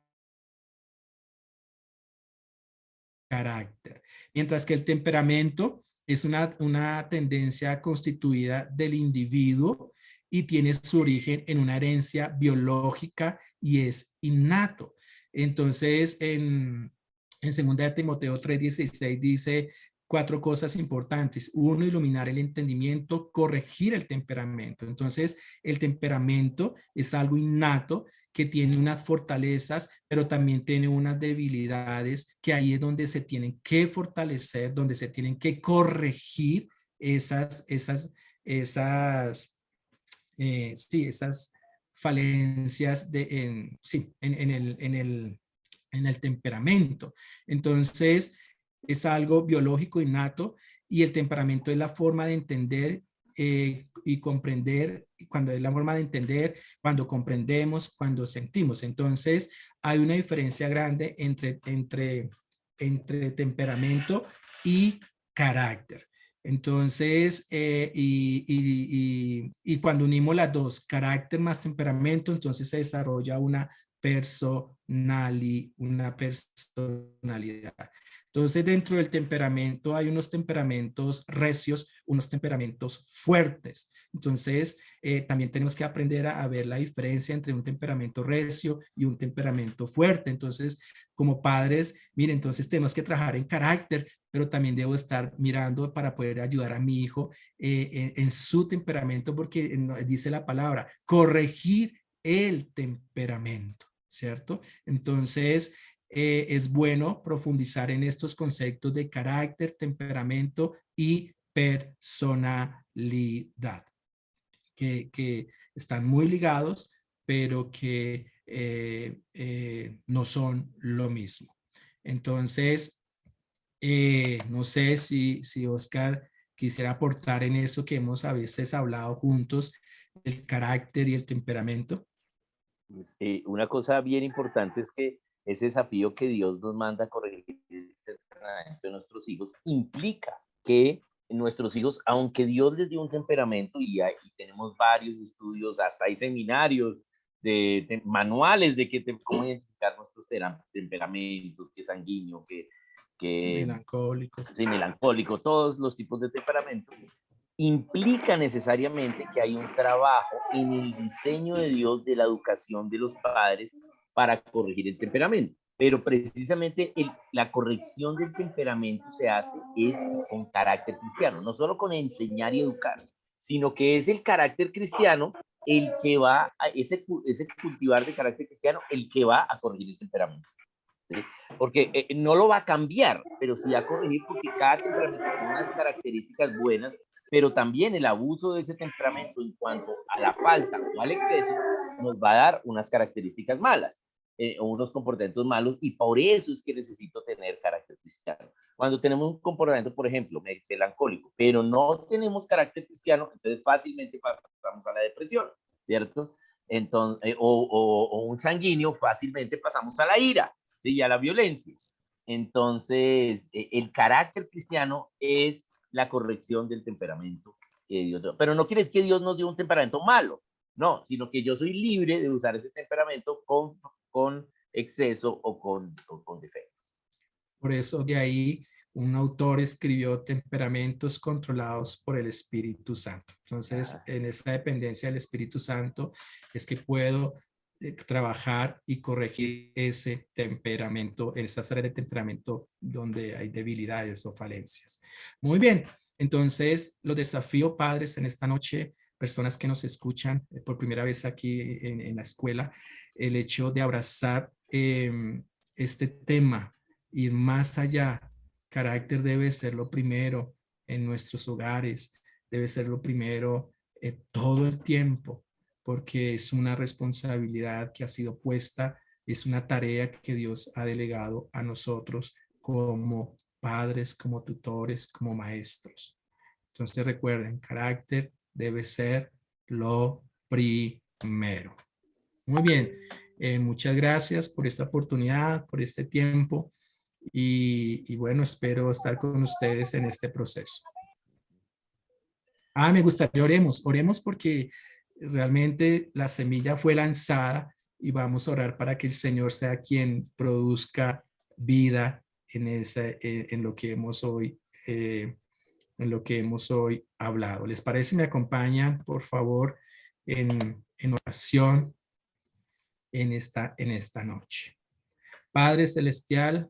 Mientras que el temperamento es una tendencia constituida del individuo y tiene su origen en una herencia biológica y es innato. Entonces, en 2 Timoteo 3:16 dice 4 cosas importantes. Uno, iluminar el entendimiento, corregir el temperamento. Entonces, el temperamento es algo innato que tiene unas fortalezas, pero también tiene unas debilidades que ahí es donde se tienen que fortalecer, donde se tienen que corregir esas falencias en el temperamento. Entonces, es algo biológico innato y el temperamento es la forma de entender y comprender, cuando es la forma de entender, cuando comprendemos, cuando sentimos. Entonces, hay una diferencia grande entre temperamento y carácter. Entonces, y cuando unimos las dos, carácter más temperamento, entonces se desarrolla una personalidad. Entonces, dentro del temperamento hay unos temperamentos recios, unos temperamentos fuertes. Entonces, también tenemos que aprender a ver la diferencia entre un temperamento recio y un temperamento fuerte. Entonces, como padres, miren, entonces tenemos que trabajar en carácter, pero también debo estar mirando para poder ayudar a mi hijo en su temperamento, porque dice la palabra, corregir el temperamento, ¿cierto? Entonces, es bueno profundizar en estos conceptos de carácter, temperamento y personalidad, que están muy ligados, pero que no son lo mismo. Entonces, no sé si Oscar quisiera aportar en eso que hemos a veces hablado juntos, el carácter y el temperamento. Una cosa bien importante es que ese desafío que Dios nos manda a corregir el temperamento de nuestros hijos implica que nuestros hijos, aunque Dios les dio un temperamento y tenemos varios estudios, hasta hay seminarios de manuales de cómo identificar nuestros temperamentos, que sanguíneo, que Melancólico. sí, melancólico, todos los tipos de temperamento, implica necesariamente que hay un trabajo en el diseño de Dios de la educación de los padres para corregir el temperamento. Pero precisamente la corrección del temperamento se hace es con carácter cristiano, no solo con enseñar y educar, sino que es el carácter cristiano el que va a ese cultivar de carácter cristiano, el que va a corregir el temperamento. ¿Sí? Porque no lo va a cambiar, pero sí a corregir, porque cada temperamento tiene unas características buenas, pero también el abuso de ese temperamento en cuanto a la falta o al exceso nos va a dar unas características malas, o unos comportamientos malos, y por eso es que necesito tener carácter cristiano. Cuando tenemos un comportamiento, por ejemplo, melancólico, pero no tenemos carácter cristiano, entonces fácilmente pasamos a la depresión, ¿cierto? Entonces, o un sanguíneo, fácilmente pasamos a la ira, ¿sí? Y a la violencia. Entonces, el carácter cristiano es la corrección del temperamento que Dios dio. Pero no quiere decir que Dios nos dio un temperamento malo, no, sino que yo soy libre de usar ese temperamento con exceso o con defecto. Por eso de ahí un autor escribió temperamentos controlados por el Espíritu Santo. Entonces, en esta dependencia del Espíritu Santo es que puedo trabajar y corregir ese temperamento, en esas áreas de temperamento donde hay debilidades o falencias. Muy bien, entonces los desafío, padres, en esta noche, personas que nos escuchan por primera vez aquí en la escuela, el hecho de abrazar este tema, ir más allá. Carácter debe ser lo primero en nuestros hogares, debe ser lo primero todo el tiempo, porque es una responsabilidad que ha sido puesta, es una tarea que Dios ha delegado a nosotros como padres, como tutores, como maestros. Entonces recuerden, carácter debe ser lo primero. Muy bien, muchas gracias por esta oportunidad, por este tiempo y bueno, espero estar con ustedes en este proceso. Me gustaría oremos porque realmente la semilla fue lanzada y vamos a orar para que el Señor sea quien produzca vida en lo que hemos hoy hablado. ¿Les parece? Me acompañan, por favor, en oración en esta noche. Padre Celestial,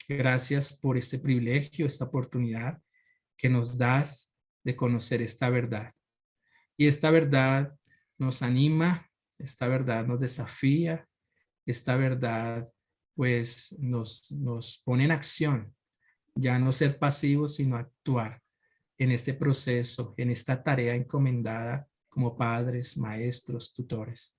gracias por este privilegio, esta oportunidad que nos das de conocer esta verdad. Y esta verdad nos anima, esta verdad nos desafía, esta verdad pues nos pone en acción, ya no ser pasivos, sino actuar en este proceso, en esta tarea encomendada como padres, maestros, tutores.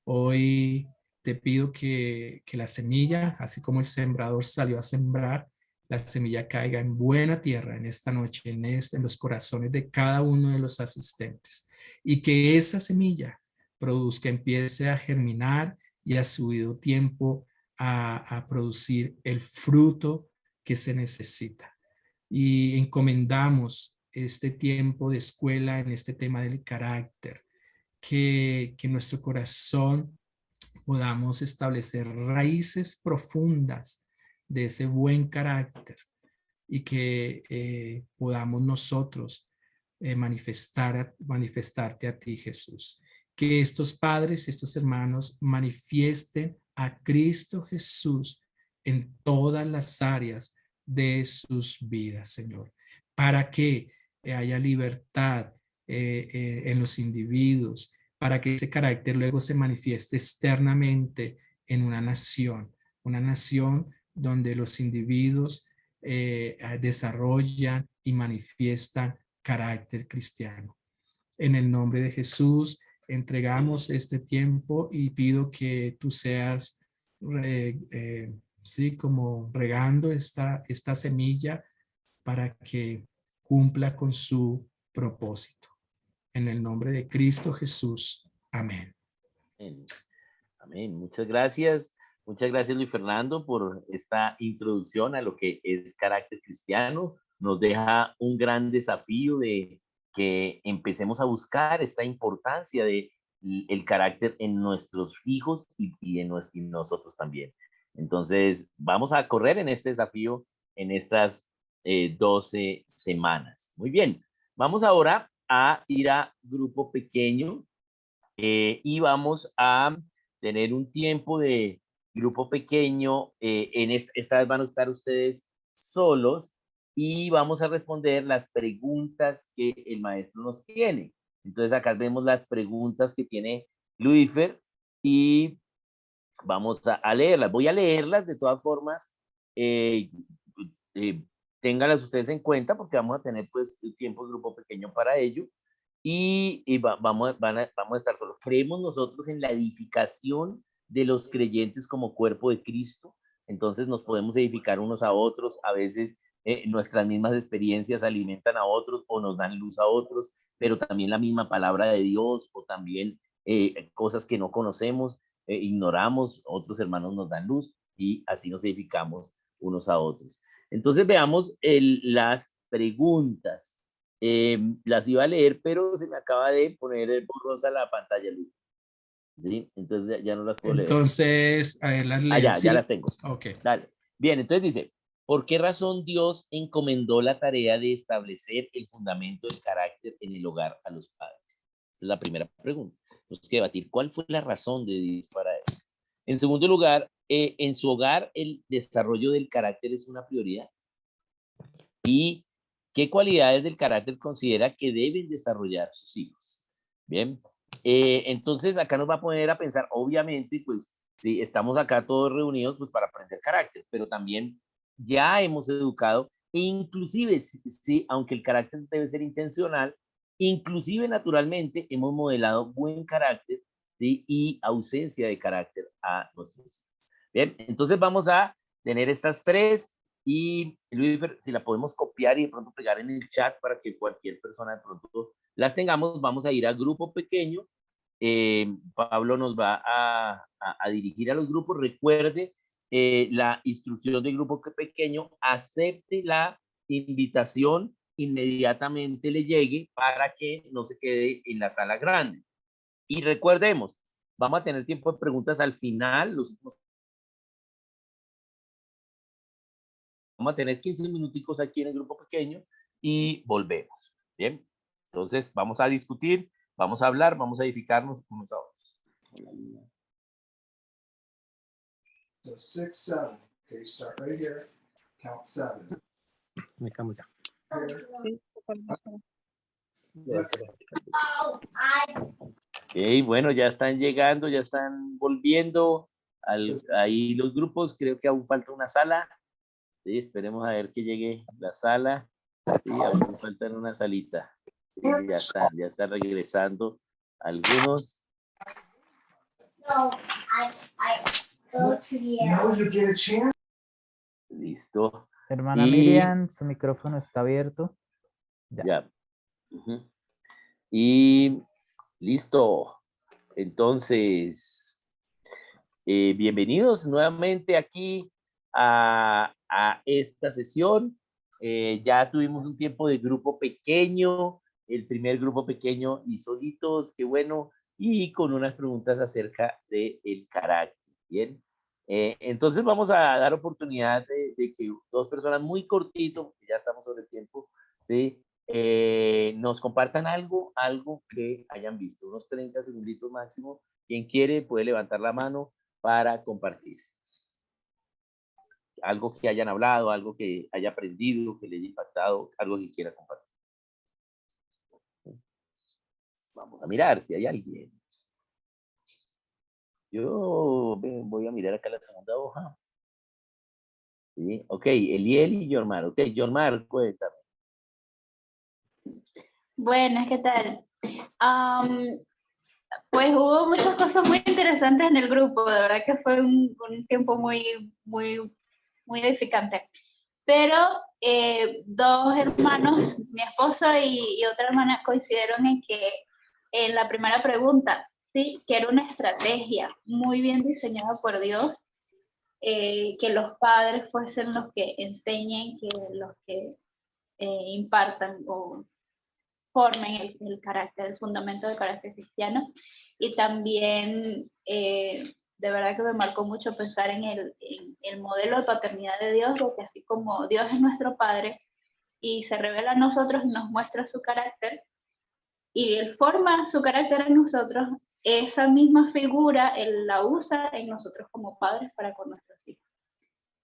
Hoy te pido que la semilla, así como el sembrador salió a sembrar, la semilla caiga en buena tierra en esta noche, en los corazones de cada uno de los asistentes. Y que esa semilla produzca, empiece a germinar y a su debido tiempo a producir el fruto que se necesita. Y encomendamos este tiempo de escuela en este tema del carácter, que nuestro corazón podamos establecer raíces profundas de ese buen carácter y que podamos nosotros manifestarte a ti, Jesús. Que estos padres, estos hermanos manifiesten a Cristo Jesús en todas las áreas de sus vidas, Señor, para que haya libertad en los individuos, para que ese carácter luego se manifieste externamente en una nación, una nación donde los individuos desarrollan y manifiestan carácter cristiano. En el nombre de Jesús, entregamos este tiempo y pido que tú seas, sí, como regando esta semilla para que cumpla con su propósito. En el nombre de Cristo Jesús. Amén. Amén. Amén. Muchas gracias. Muchas gracias, Luis Fernando, por esta introducción a lo que es carácter cristiano. Nos deja un gran desafío de que empecemos a buscar esta importancia de el carácter en nuestros hijos y en nosotros también. Entonces, vamos a correr en este desafío en estas 12 semanas. Muy bien. Vamos ahora a ir a grupo pequeño y vamos a tener un tiempo de grupo pequeño. Esta vez van a estar ustedes solos y vamos a responder las preguntas que el maestro nos tiene. Entonces acá vemos las preguntas que tiene Luifer y vamos a leerlas. Voy a leerlas de todas formas. Eh, ténganlas ustedes en cuenta porque vamos a tener pues tiempo de grupo pequeño para ello. Vamos a estar solos. Creemos nosotros en la edificación de los creyentes como cuerpo de Cristo. Entonces nos podemos edificar unos a otros. A veces nuestras mismas experiencias alimentan a otros o nos dan luz a otros, pero también la misma palabra de Dios o también cosas que no conocemos, ignoramos, otros hermanos nos dan luz y así nos edificamos unos a otros. Entonces veamos las preguntas. Las iba a leer, pero se me acaba de poner borrosa la pantalla, Luis. ¿Sí? Entonces ya no las puedo leer. Entonces, a ver, las leo. Ya las tengo. Ok. Dale. Bien, entonces dice, ¿por qué razón Dios encomendó la tarea de establecer el fundamento del carácter en el hogar a los padres? Esa es la primera pregunta. Tenemos que debatir cuál fue la razón de Dios para eso. En segundo lugar, en su hogar el desarrollo del carácter es una prioridad. ¿Y qué cualidades del carácter considera que deben desarrollar sus hijos? Bien, entonces acá nos va a poner a pensar, obviamente, pues sí, estamos acá todos reunidos pues para aprender carácter, pero también ya hemos educado, e inclusive, sí, aunque el carácter debe ser intencional, inclusive naturalmente hemos modelado buen carácter, ¿sí? Y ausencia de carácter a nuestros hijos. Bien, entonces vamos a tener estas tres. Y Luis, si la podemos copiar y de pronto pegar en el chat para que cualquier persona de pronto las tengamos, vamos a ir al grupo pequeño. Pablo nos va a dirigir a los grupos. Recuerde la instrucción del grupo pequeño, acepte la invitación, inmediatamente le llegue para que no se quede en la sala grande. Y recordemos, vamos a tener tiempo de preguntas al final, los últimos. Vamos a tener 15 minuticos aquí en el grupo pequeño y volvemos. Bien, entonces vamos a discutir, vamos a hablar, vamos a edificarnos unos a otros. So 6, 7. Okay, start right here. Count 7. Estamos ya. Ok, bueno, ya están llegando, ya están volviendo. Ahí los grupos, creo que aún falta una sala. Sí, esperemos a ver que llegue la sala. Sí, aún falta una salita. Sí, ya están regresando algunos. No, you get a chance. Listo. Hermana Y- Miriam, su micrófono está abierto. Ya. Ujú. Y listo. Entonces, bienvenidos nuevamente aquí a esta sesión. Ya tuvimos un tiempo de grupo pequeño, el primer grupo pequeño y solitos, qué bueno, y con unas preguntas acerca del carácter. Bien. Entonces vamos a dar oportunidad de que dos personas muy cortito, ya estamos sobre el tiempo, ¿sí? Nos compartan algo que hayan visto, unos 30 segunditos máximo. Quien quiere puede levantar la mano para compartir. Algo que hayan hablado, algo que haya aprendido, que le haya impactado, algo que quiera compartir. Vamos a mirar si hay alguien. Yo voy a mirar acá la segunda hoja. ¿Sí? Ok, Eliel y Yormar. Ok, Yormar, cuéntame. Buenas, ¿qué tal? Am, pues hubo muchas cosas muy interesantes en el grupo, de verdad que fue un tiempo muy edificante. Pero dos hermanos, mi esposo y otra hermana, coincidieron en que en la primera pregunta, sí, que era una estrategia muy bien diseñada por Dios, que los padres fuesen los que enseñen, que los que impartan o formen el carácter, el fundamento del carácter cristiano. Y también de verdad que me marcó mucho pensar en el modelo de paternidad de Dios, porque así como Dios es nuestro Padre y se revela a nosotros y nos muestra su carácter, y Él forma su carácter en nosotros, esa misma figura Él la usa en nosotros como padres para con nuestros hijos.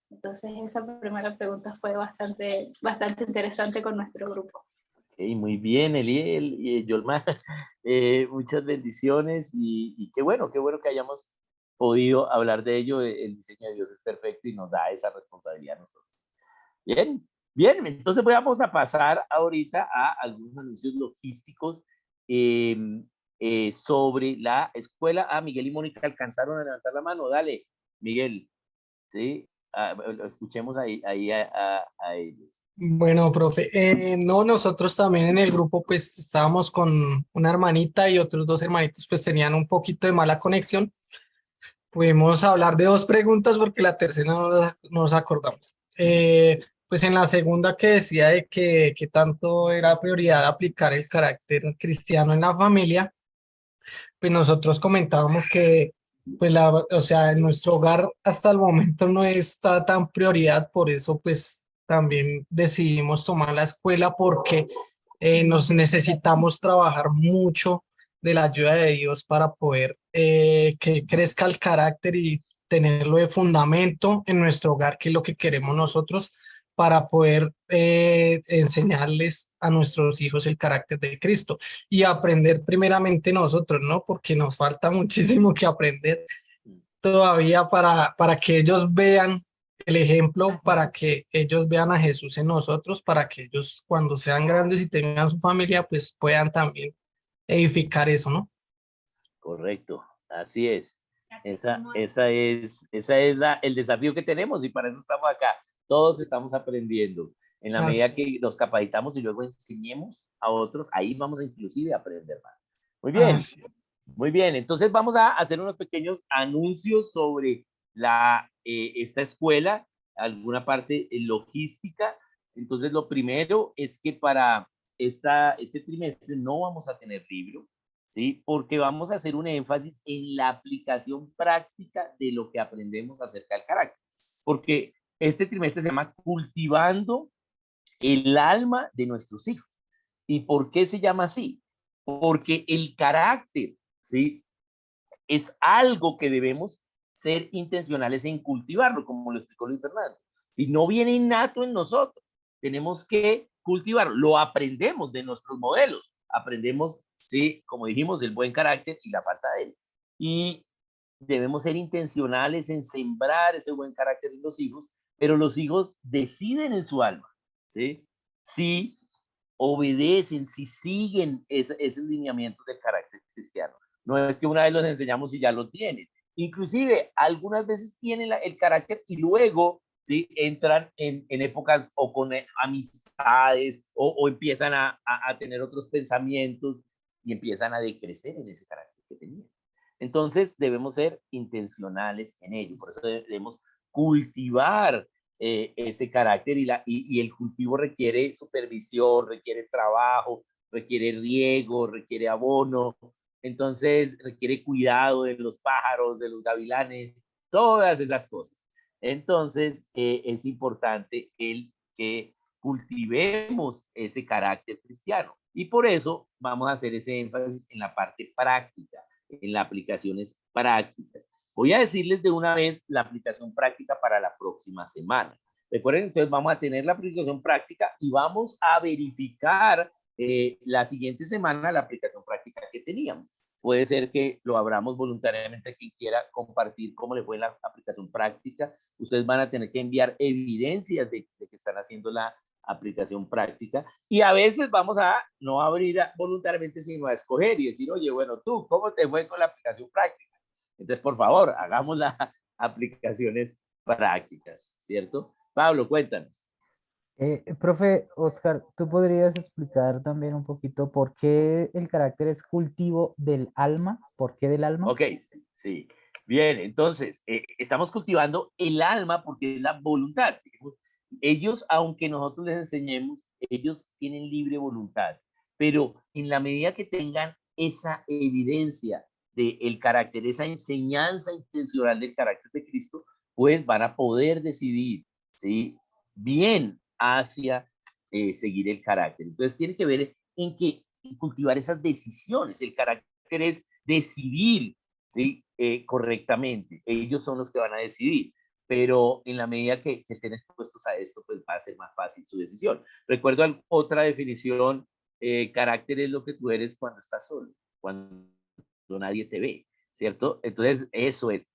Entonces esa primera pregunta fue bastante interesante con nuestro grupo. Okay, muy bien, Eliel y Yolma. Muchas bendiciones y qué bueno que hayamos podido hablar de ello. El diseño de Dios es perfecto y nos da esa responsabilidad a nosotros. Bien, bien, entonces vamos a pasar ahorita a algunos anuncios logísticos sobre la escuela. Miguel y Mónica alcanzaron a levantar la mano. Dale, Miguel. Sí, escuchemos ahí a ellos. Bueno, profe, no, nosotros también en el grupo pues estábamos con una hermanita y otros dos hermanitos pues tenían un poquito de mala conexión. Pudimos hablar de dos preguntas porque la tercera no nos acordamos. Pues en la segunda que decía de que tanto era prioridad aplicar el carácter cristiano en la familia, pues nosotros comentábamos que pues o sea, en nuestro hogar hasta el momento no está tan prioridad, por eso pues también decidimos tomar la escuela porque nos necesitamos trabajar mucho de la ayuda de Dios para poder que crezca el carácter y tenerlo de fundamento en nuestro hogar, que es lo que queremos nosotros, para poder enseñarles a nuestros hijos el carácter de Cristo y aprender primeramente nosotros, ¿no? Porque nos falta muchísimo que aprender todavía para que ellos vean el ejemplo, para que ellos vean a Jesús en nosotros, para que ellos cuando sean grandes y tengan su familia, pues puedan también edificar eso, ¿no? Correcto, así es. Esa es el desafío que tenemos y para eso estamos acá. Todos estamos aprendiendo. En la medida que nos capacitamos y luego enseñemos a otros, ahí vamos a inclusive a aprender más. Muy bien, muy bien. Entonces vamos a hacer unos pequeños anuncios sobre esta escuela, alguna parte logística. Entonces lo primero es que para este trimestre no vamos a tener libro. ¿Sí? Porque vamos a hacer un énfasis en la aplicación práctica de lo que aprendemos acerca del carácter. Porque este trimestre se llama Cultivando el alma de nuestros hijos. ¿Y por qué se llama así? Porque el carácter, ¿sí? Es algo que debemos ser intencionales en cultivarlo, como lo explicó Luis Fernando. Si no viene innato en nosotros, tenemos que cultivarlo. Lo aprendemos de nuestros modelos. Aprendemos, sí, como dijimos, del buen carácter y la falta de él. Y debemos ser intencionales en sembrar ese buen carácter en los hijos, pero los hijos deciden en su alma, ¿sí? Si obedecen, si siguen esos lineamientos del carácter cristiano. No es que una vez los enseñamos y ya lo tienen. Inclusive, algunas veces tienen el carácter y luego, ¿sí? Entran en épocas o con amistades o empiezan a tener otros pensamientos y empiezan a decrecer en ese carácter que tenían. Entonces, debemos ser intencionales en ello. Por eso debemos cultivar ese carácter y el cultivo requiere supervisión, requiere trabajo, requiere riego, requiere abono. Entonces, requiere cuidado de los pájaros, de los gavilanes, todas esas cosas. Entonces, es importante el que cultivemos ese carácter cristiano. Y por eso vamos a hacer ese énfasis en la parte práctica, en las aplicaciones prácticas. Voy a decirles de una vez la aplicación práctica para la próxima semana. Recuerden, entonces vamos a tener la aplicación práctica y vamos a verificar la siguiente semana la aplicación práctica que teníamos. puede ser que lo abramos voluntariamente a quien quiera compartir cómo le fue la aplicación práctica. Ustedes van a tener que enviar evidencias de que están haciendo la aplicación práctica, y a veces vamos a no abrir voluntariamente, sino a escoger y decir, oye, bueno, tú, ¿cómo te fue con la aplicación práctica? Entonces, por favor, hagamos las aplicaciones prácticas, ¿cierto? Pablo, cuéntanos. Profe Oscar, ¿tú podrías explicar también un poquito por qué el carácter es cultivo del alma? ¿Por qué del alma? Ok, sí. Bien, entonces, estamos cultivando el alma porque es la voluntad. Ellos, aunque nosotros les enseñemos, ellos tienen libre voluntad, pero en la medida que tengan esa evidencia del carácter, esa enseñanza intencional del carácter de Cristo, pues van a poder decidir, ¿sí? Bien hacia seguir el carácter. Entonces, tiene que ver en que cultivar esas decisiones. El carácter es decidir, ¿sí? Correctamente. Ellos son los que van a decidir, pero en la medida que estén expuestos a esto, pues va a ser más fácil su decisión. Recuerdo otra definición, carácter es lo que tú eres cuando estás solo, cuando nadie te ve, ¿cierto? Entonces, eso es,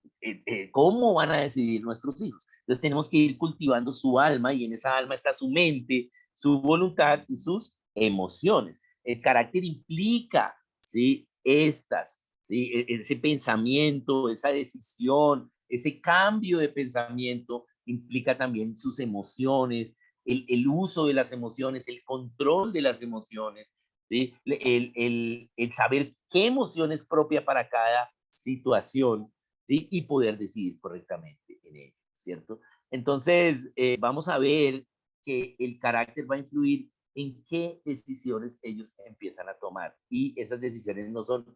¿cómo van a decidir nuestros hijos? Entonces, tenemos que ir cultivando su alma, y en esa alma está su mente, su voluntad y sus emociones. El carácter implica, ¿sí? ¿Sí? Ese pensamiento, esa decisión, ese cambio de pensamiento implica también sus emociones, el uso de las emociones, el control de las emociones, ¿sí? El saber qué emoción es propia para cada situación, ¿sí? Y poder decidir correctamente en ello, ¿cierto? Entonces, vamos a ver que el carácter va a influir en qué decisiones ellos empiezan a tomar. Y esas decisiones no son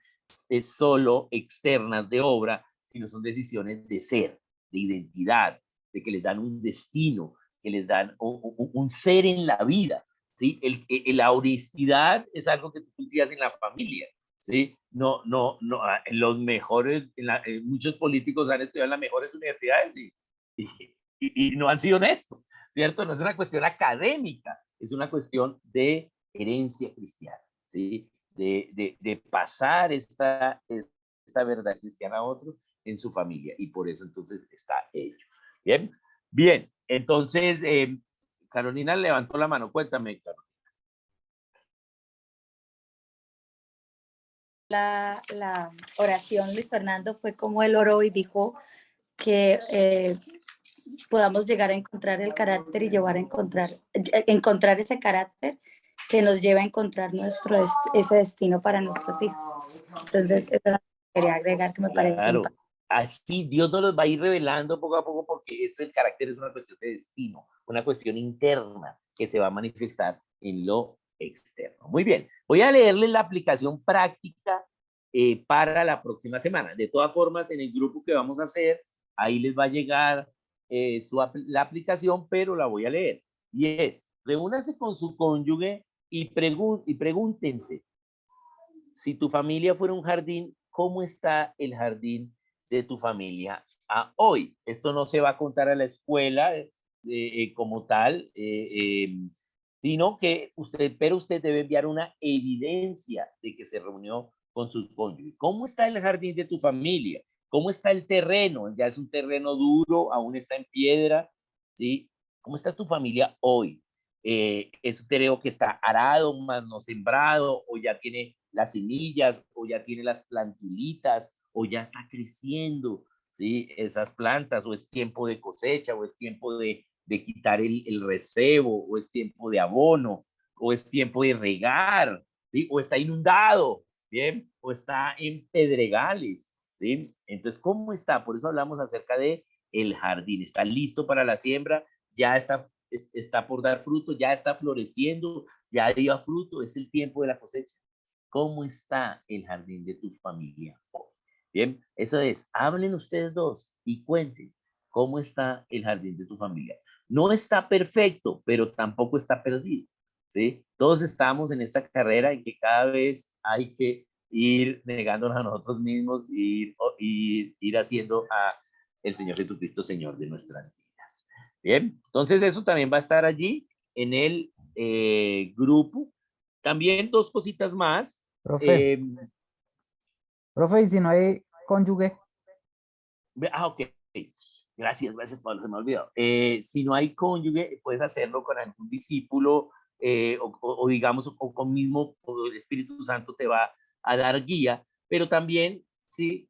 solo externas de obra, sino son decisiones de ser, de identidad, de que les dan un destino, que les dan un ser en la vida. ¿Sí? La honestidad es algo que tú cultivas en la familia. ¿Sí? No, en los mejores, muchos políticos han estudiado en las mejores universidades y no han sido honestos, ¿cierto? No es una cuestión académica, es una cuestión de herencia cristiana, ¿sí? De pasar esta verdad cristiana a otros en su familia, y por eso entonces está ello. Bien, bien, entonces Carolina levantó la mano, cuéntame, Carolina. La oración, Luis Fernando, fue como él oró y dijo que podamos llegar a encontrar el carácter y llevar a encontrar ese carácter que nos lleva a encontrar ese destino para nuestros hijos. Entonces, eso quería agregar, que me parece. Claro, así Dios nos los va a ir revelando poco a poco, porque el carácter es una cuestión de destino, una cuestión interna que se va a manifestar en lo externo. Muy bien, voy a leerles la aplicación práctica para la próxima semana. De todas formas, en el grupo que vamos a hacer, ahí les va a llegar la aplicación, pero la voy a leer. Y es, reúnase con su cónyuge y pregúntense, si tu familia fuera un jardín, ¿cómo está el jardín de tu familia hoy? Esto no se va a contar a la escuela como tal, sino que usted debe enviar una evidencia de que se reunió con su cónyuge. ¿Cómo está el jardín de tu familia? ¿Cómo está el terreno? ¿Ya es un terreno duro? ¿Aún está en piedra? ¿Sí? ¿Cómo está tu familia hoy? ¿Es un terreno que está arado, más no sembrado, o ya tiene las semillas, o ya tiene las plantulitas, o ya está creciendo, ¿sí? Esas plantas, o es tiempo de cosecha, o es tiempo de quitar el recebo, o es tiempo de abono, o es tiempo de regar, ¿sí? O está inundado, ¿bien? O está en pedregales, ¿sí? Entonces, ¿cómo está? Por eso hablamos acerca de el jardín. ¿Está listo para la siembra? ¿Ya está por dar fruto? ¿Ya está floreciendo? ¿Ya dio fruto? Es el tiempo de la cosecha. ¿Cómo está el jardín de tu familia? Bien, eso es, hablen ustedes dos y cuenten cómo está el jardín de tu familia. No está perfecto, pero tampoco está perdido, ¿sí? Todos estamos en esta carrera en que cada vez hay que ir negándonos a nosotros mismos y ir haciendo a el Señor Jesucristo Señor de nuestras vidas. Bien, entonces eso también va a estar allí en el grupo. También dos cositas más. Profe, Profe, ¿y si no hay cónyuge? Ok. Gracias, Pablo, se me olvidó. Si no hay cónyuge, puedes hacerlo con algún discípulo o digamos, o con mismo o el Espíritu Santo te va a dar guía, pero también, sí,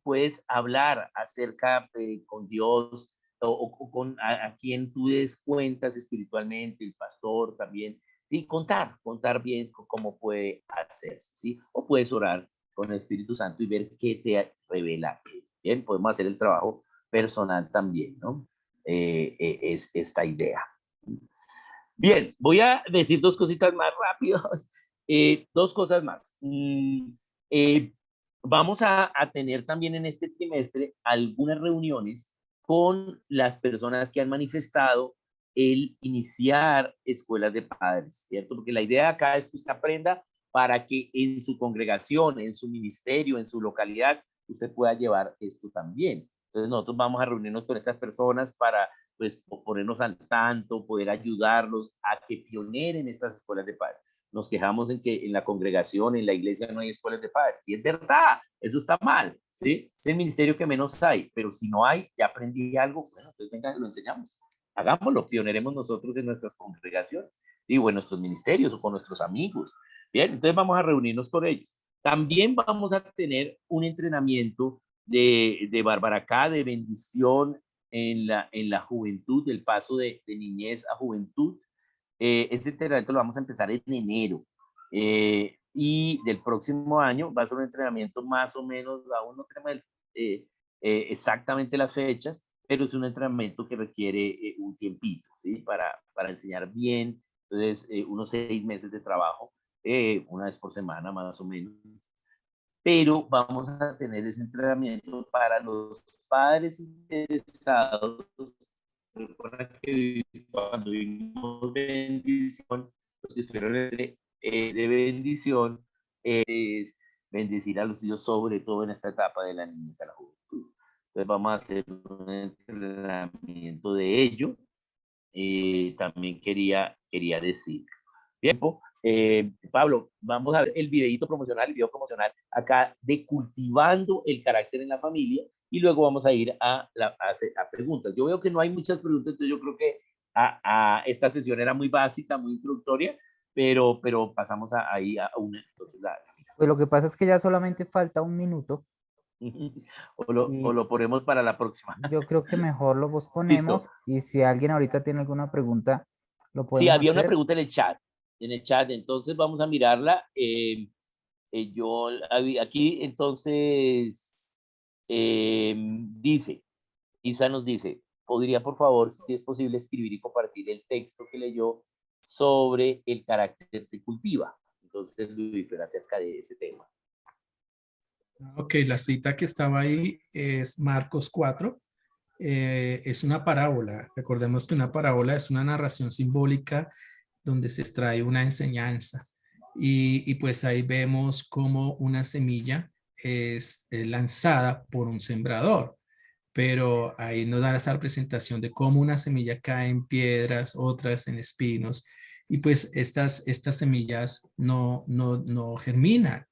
puedes hablar acerca con Dios o con a quien tú des cuentas espiritualmente, el pastor también, y contar bien cómo puede hacerse, ¿sí? O puedes orar con el Espíritu Santo y ver qué te revela. Bien, podemos hacer el trabajo personal también, ¿no? Es esta idea. Bien, voy a decir dos cositas más rápido. Dos cosas más. Vamos a tener también en este trimestre algunas reuniones con las personas que han manifestado el iniciar escuelas de padres, ¿cierto? Porque la idea acá es que usted aprenda para que en su congregación, en su ministerio, en su localidad, usted pueda llevar esto también. Entonces nosotros vamos a reunirnos con estas personas para pues ponernos al tanto, poder ayudarlos a que pioneren estas escuelas de padres. Nos quejamos en que en la congregación, en la iglesia no hay escuelas de padres. Y es verdad, eso está mal, ¿sí? Es el ministerio que menos hay, pero si no hay, ya aprendí algo, bueno, entonces venga, lo enseñamos. Hagámoslo, pioneremos nosotros en nuestras congregaciones, ¿sí? O en nuestros ministerios o con nuestros amigos. Bien, entonces vamos a reunirnos con ellos. También vamos a tener un entrenamiento de Barbaracá, de bendición en la juventud, del paso de niñez a juventud. Ese entrenamiento lo vamos a empezar en enero. Y del próximo año va a ser un entrenamiento más o menos, aún no tenemos exactamente las fechas, pero es un entrenamiento que requiere un tiempito, ¿sí? Para enseñar bien. Entonces, unos 6 meses de trabajo, una vez por semana más o menos. Pero vamos a tener ese entrenamiento para los padres interesados. Recuerda que cuando vimos bendición, los que estuvieron de bendición es bendecir a los hijos, sobre todo en esta etapa de la niñez a la juventud. Entonces vamos a hacer un entrenamiento de ello. También quería decir. Bien, Pablo, vamos a ver el videito promocional, el video promocional acá de cultivando el carácter en la familia y luego vamos a ir a preguntas. Yo veo que no hay muchas preguntas, entonces yo creo que esta sesión era muy básica, muy introductoria, pero pasamos ahí a una. Entonces, Pues lo que pasa es que ya solamente falta 1 minuto. o lo ponemos para la próxima. Yo creo que mejor lo posponemos. Listo. Y si alguien ahorita tiene alguna pregunta, lo podemos Sí, había hacer. una pregunta en el chat. Entonces vamos a mirarla. Yo aquí entonces dice, Isa nos dice, ¿podría por favor, si es posible, escribir y compartir el texto que leyó sobre el carácter se cultiva? Entonces, Luis, acerca de ese tema. Ok, la cita que estaba ahí es Marcos 4. Es una parábola. Recordemos que una parábola es una narración simbólica donde se extrae una enseñanza. Y pues ahí vemos cómo una semilla es lanzada por un sembrador. Pero ahí nos da esa representación de cómo una semilla cae en piedras, otras en espinos. Y pues estas semillas no germinan,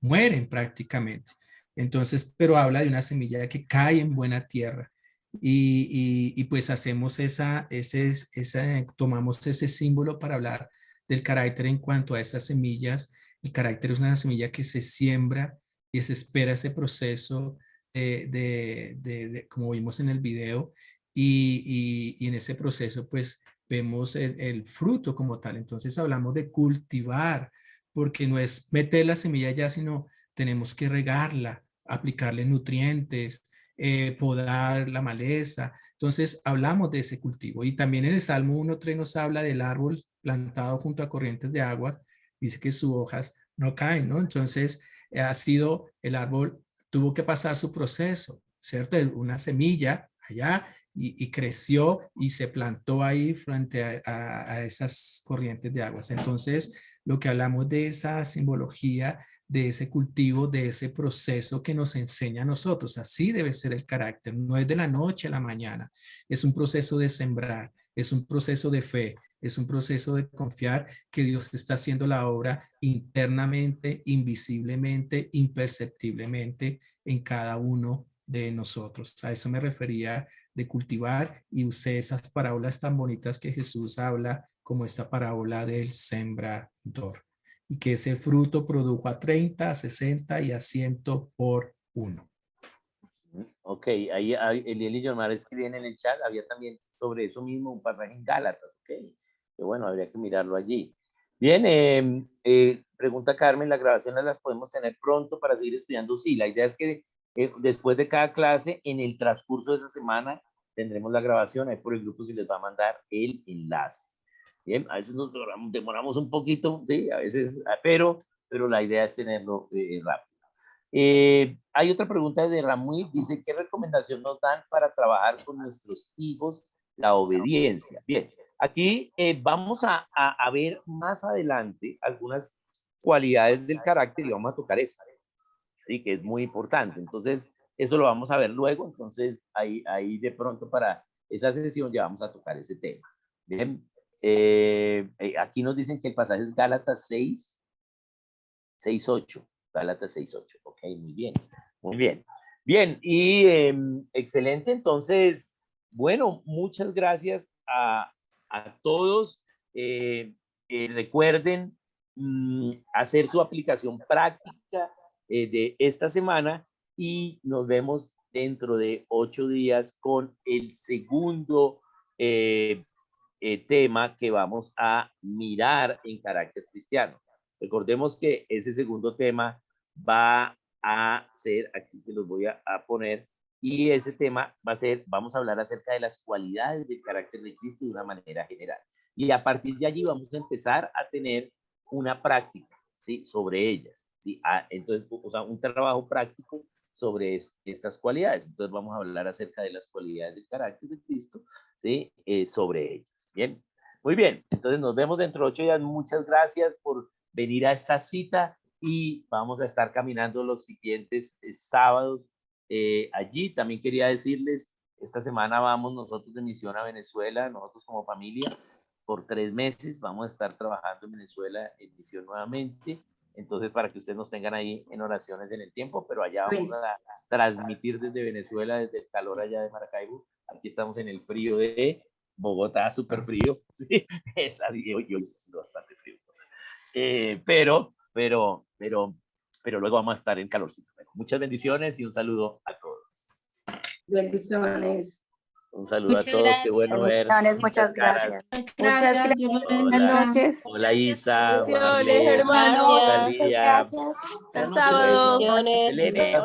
mueren prácticamente. Entonces, pero habla de una semilla que cae en buena tierra. Y pues hacemos tomamos ese símbolo para hablar del carácter en cuanto a esas semillas. El carácter es una semilla que se siembra y se espera ese proceso como vimos en el video, y en ese proceso pues vemos el fruto como tal. Entonces hablamos de cultivar, porque no es meter la semilla ya, sino tenemos que regarla, aplicarle nutrientes, podar la maleza. Entonces hablamos de ese cultivo. Y también en el Salmo 1:3 nos habla del árbol plantado junto a corrientes de aguas. Dice que sus hojas no caen, ¿no? Entonces ha sido el árbol, tuvo que pasar su proceso, ¿cierto? Una semilla allá y creció y se plantó ahí frente a esas corrientes de aguas. Entonces, lo que hablamos de esa simbología, de ese cultivo, de ese proceso que nos enseña a nosotros. Así debe ser el carácter. No es de la noche a la mañana. Es un proceso de sembrar, es un proceso de fe, Es un proceso de confiar que Dios está haciendo la obra internamente, invisiblemente, imperceptiblemente en cada uno de nosotros. A eso me refería de cultivar, y usé esas parábolas tan bonitas que Jesús habla, como esta parábola del sembrador, y que ese fruto produjo a 30, a 60 y a 100 por uno. Ok, ahí Eliel y Yomar escriben en el chat, había también sobre eso mismo un pasaje en Gálatas, ok, que bueno, habría que mirarlo allí. Bien, pregunta Carmen, ¿las grabaciones las podemos tener pronto para seguir estudiando? Sí, la idea es que después de cada clase, en el transcurso de esa semana, tendremos la grabación, ahí por el grupo se les va a mandar el enlace. Bien, a veces nos demoramos un poquito, sí, a veces, pero la idea es tenerlo rápido. Hay otra pregunta de Ramuy, dice, ¿qué recomendación nos dan para trabajar con nuestros hijos la obediencia? Bien, aquí vamos a ver más adelante algunas cualidades del carácter y vamos a tocar eso, ¿sí? Que es muy importante. Entonces, eso lo vamos a ver luego, entonces ahí de pronto para esa sesión ya vamos a tocar ese tema. Bien, aquí nos dicen que el pasaje es Gálatas 6:8. Gálatas 6:8. Ok, muy bien. Muy bien. Bien, y excelente. Entonces, bueno, muchas gracias a todos. Recuerden hacer su aplicación práctica de esta semana y nos vemos dentro de 8 días con el segundo tema que vamos a mirar en carácter cristiano. Recordemos que ese segundo tema va a ser, aquí se los voy a poner, y ese tema va a ser, vamos a hablar acerca de las cualidades del carácter de Cristo de una manera general. Y a partir de allí vamos a empezar a tener una práctica, ¿sí? Sobre ellas, ¿sí? Entonces, o sea, un trabajo práctico sobre estas cualidades. Entonces vamos a hablar acerca de las cualidades del carácter de Cristo, ¿sí? Sobre ellas. Bien, muy bien. Entonces nos vemos dentro de 8 días. Muchas gracias por venir a esta cita y vamos a estar caminando los siguientes sábados allí. También quería decirles, esta semana vamos nosotros de misión a Venezuela, nosotros como familia, por 3 meses. Vamos a estar trabajando en Venezuela en misión nuevamente. Entonces, para que ustedes nos tengan ahí en oraciones en el tiempo, pero allá vamos a transmitir desde Venezuela, desde el calor allá de Maracaibo. Aquí estamos en el frío de Bogotá, súper frío. Sí, es así, hoy está haciendo bastante frío. Pero luego vamos a estar en calorcito. Muchas bendiciones y un saludo a todos. Bendiciones. Un saludo a todos, qué bueno ver. Muchas gracias. Muchas gracias. Hola. Hola Isa, Bendiciones, hermano. Muchas Hasta sábado. Elena.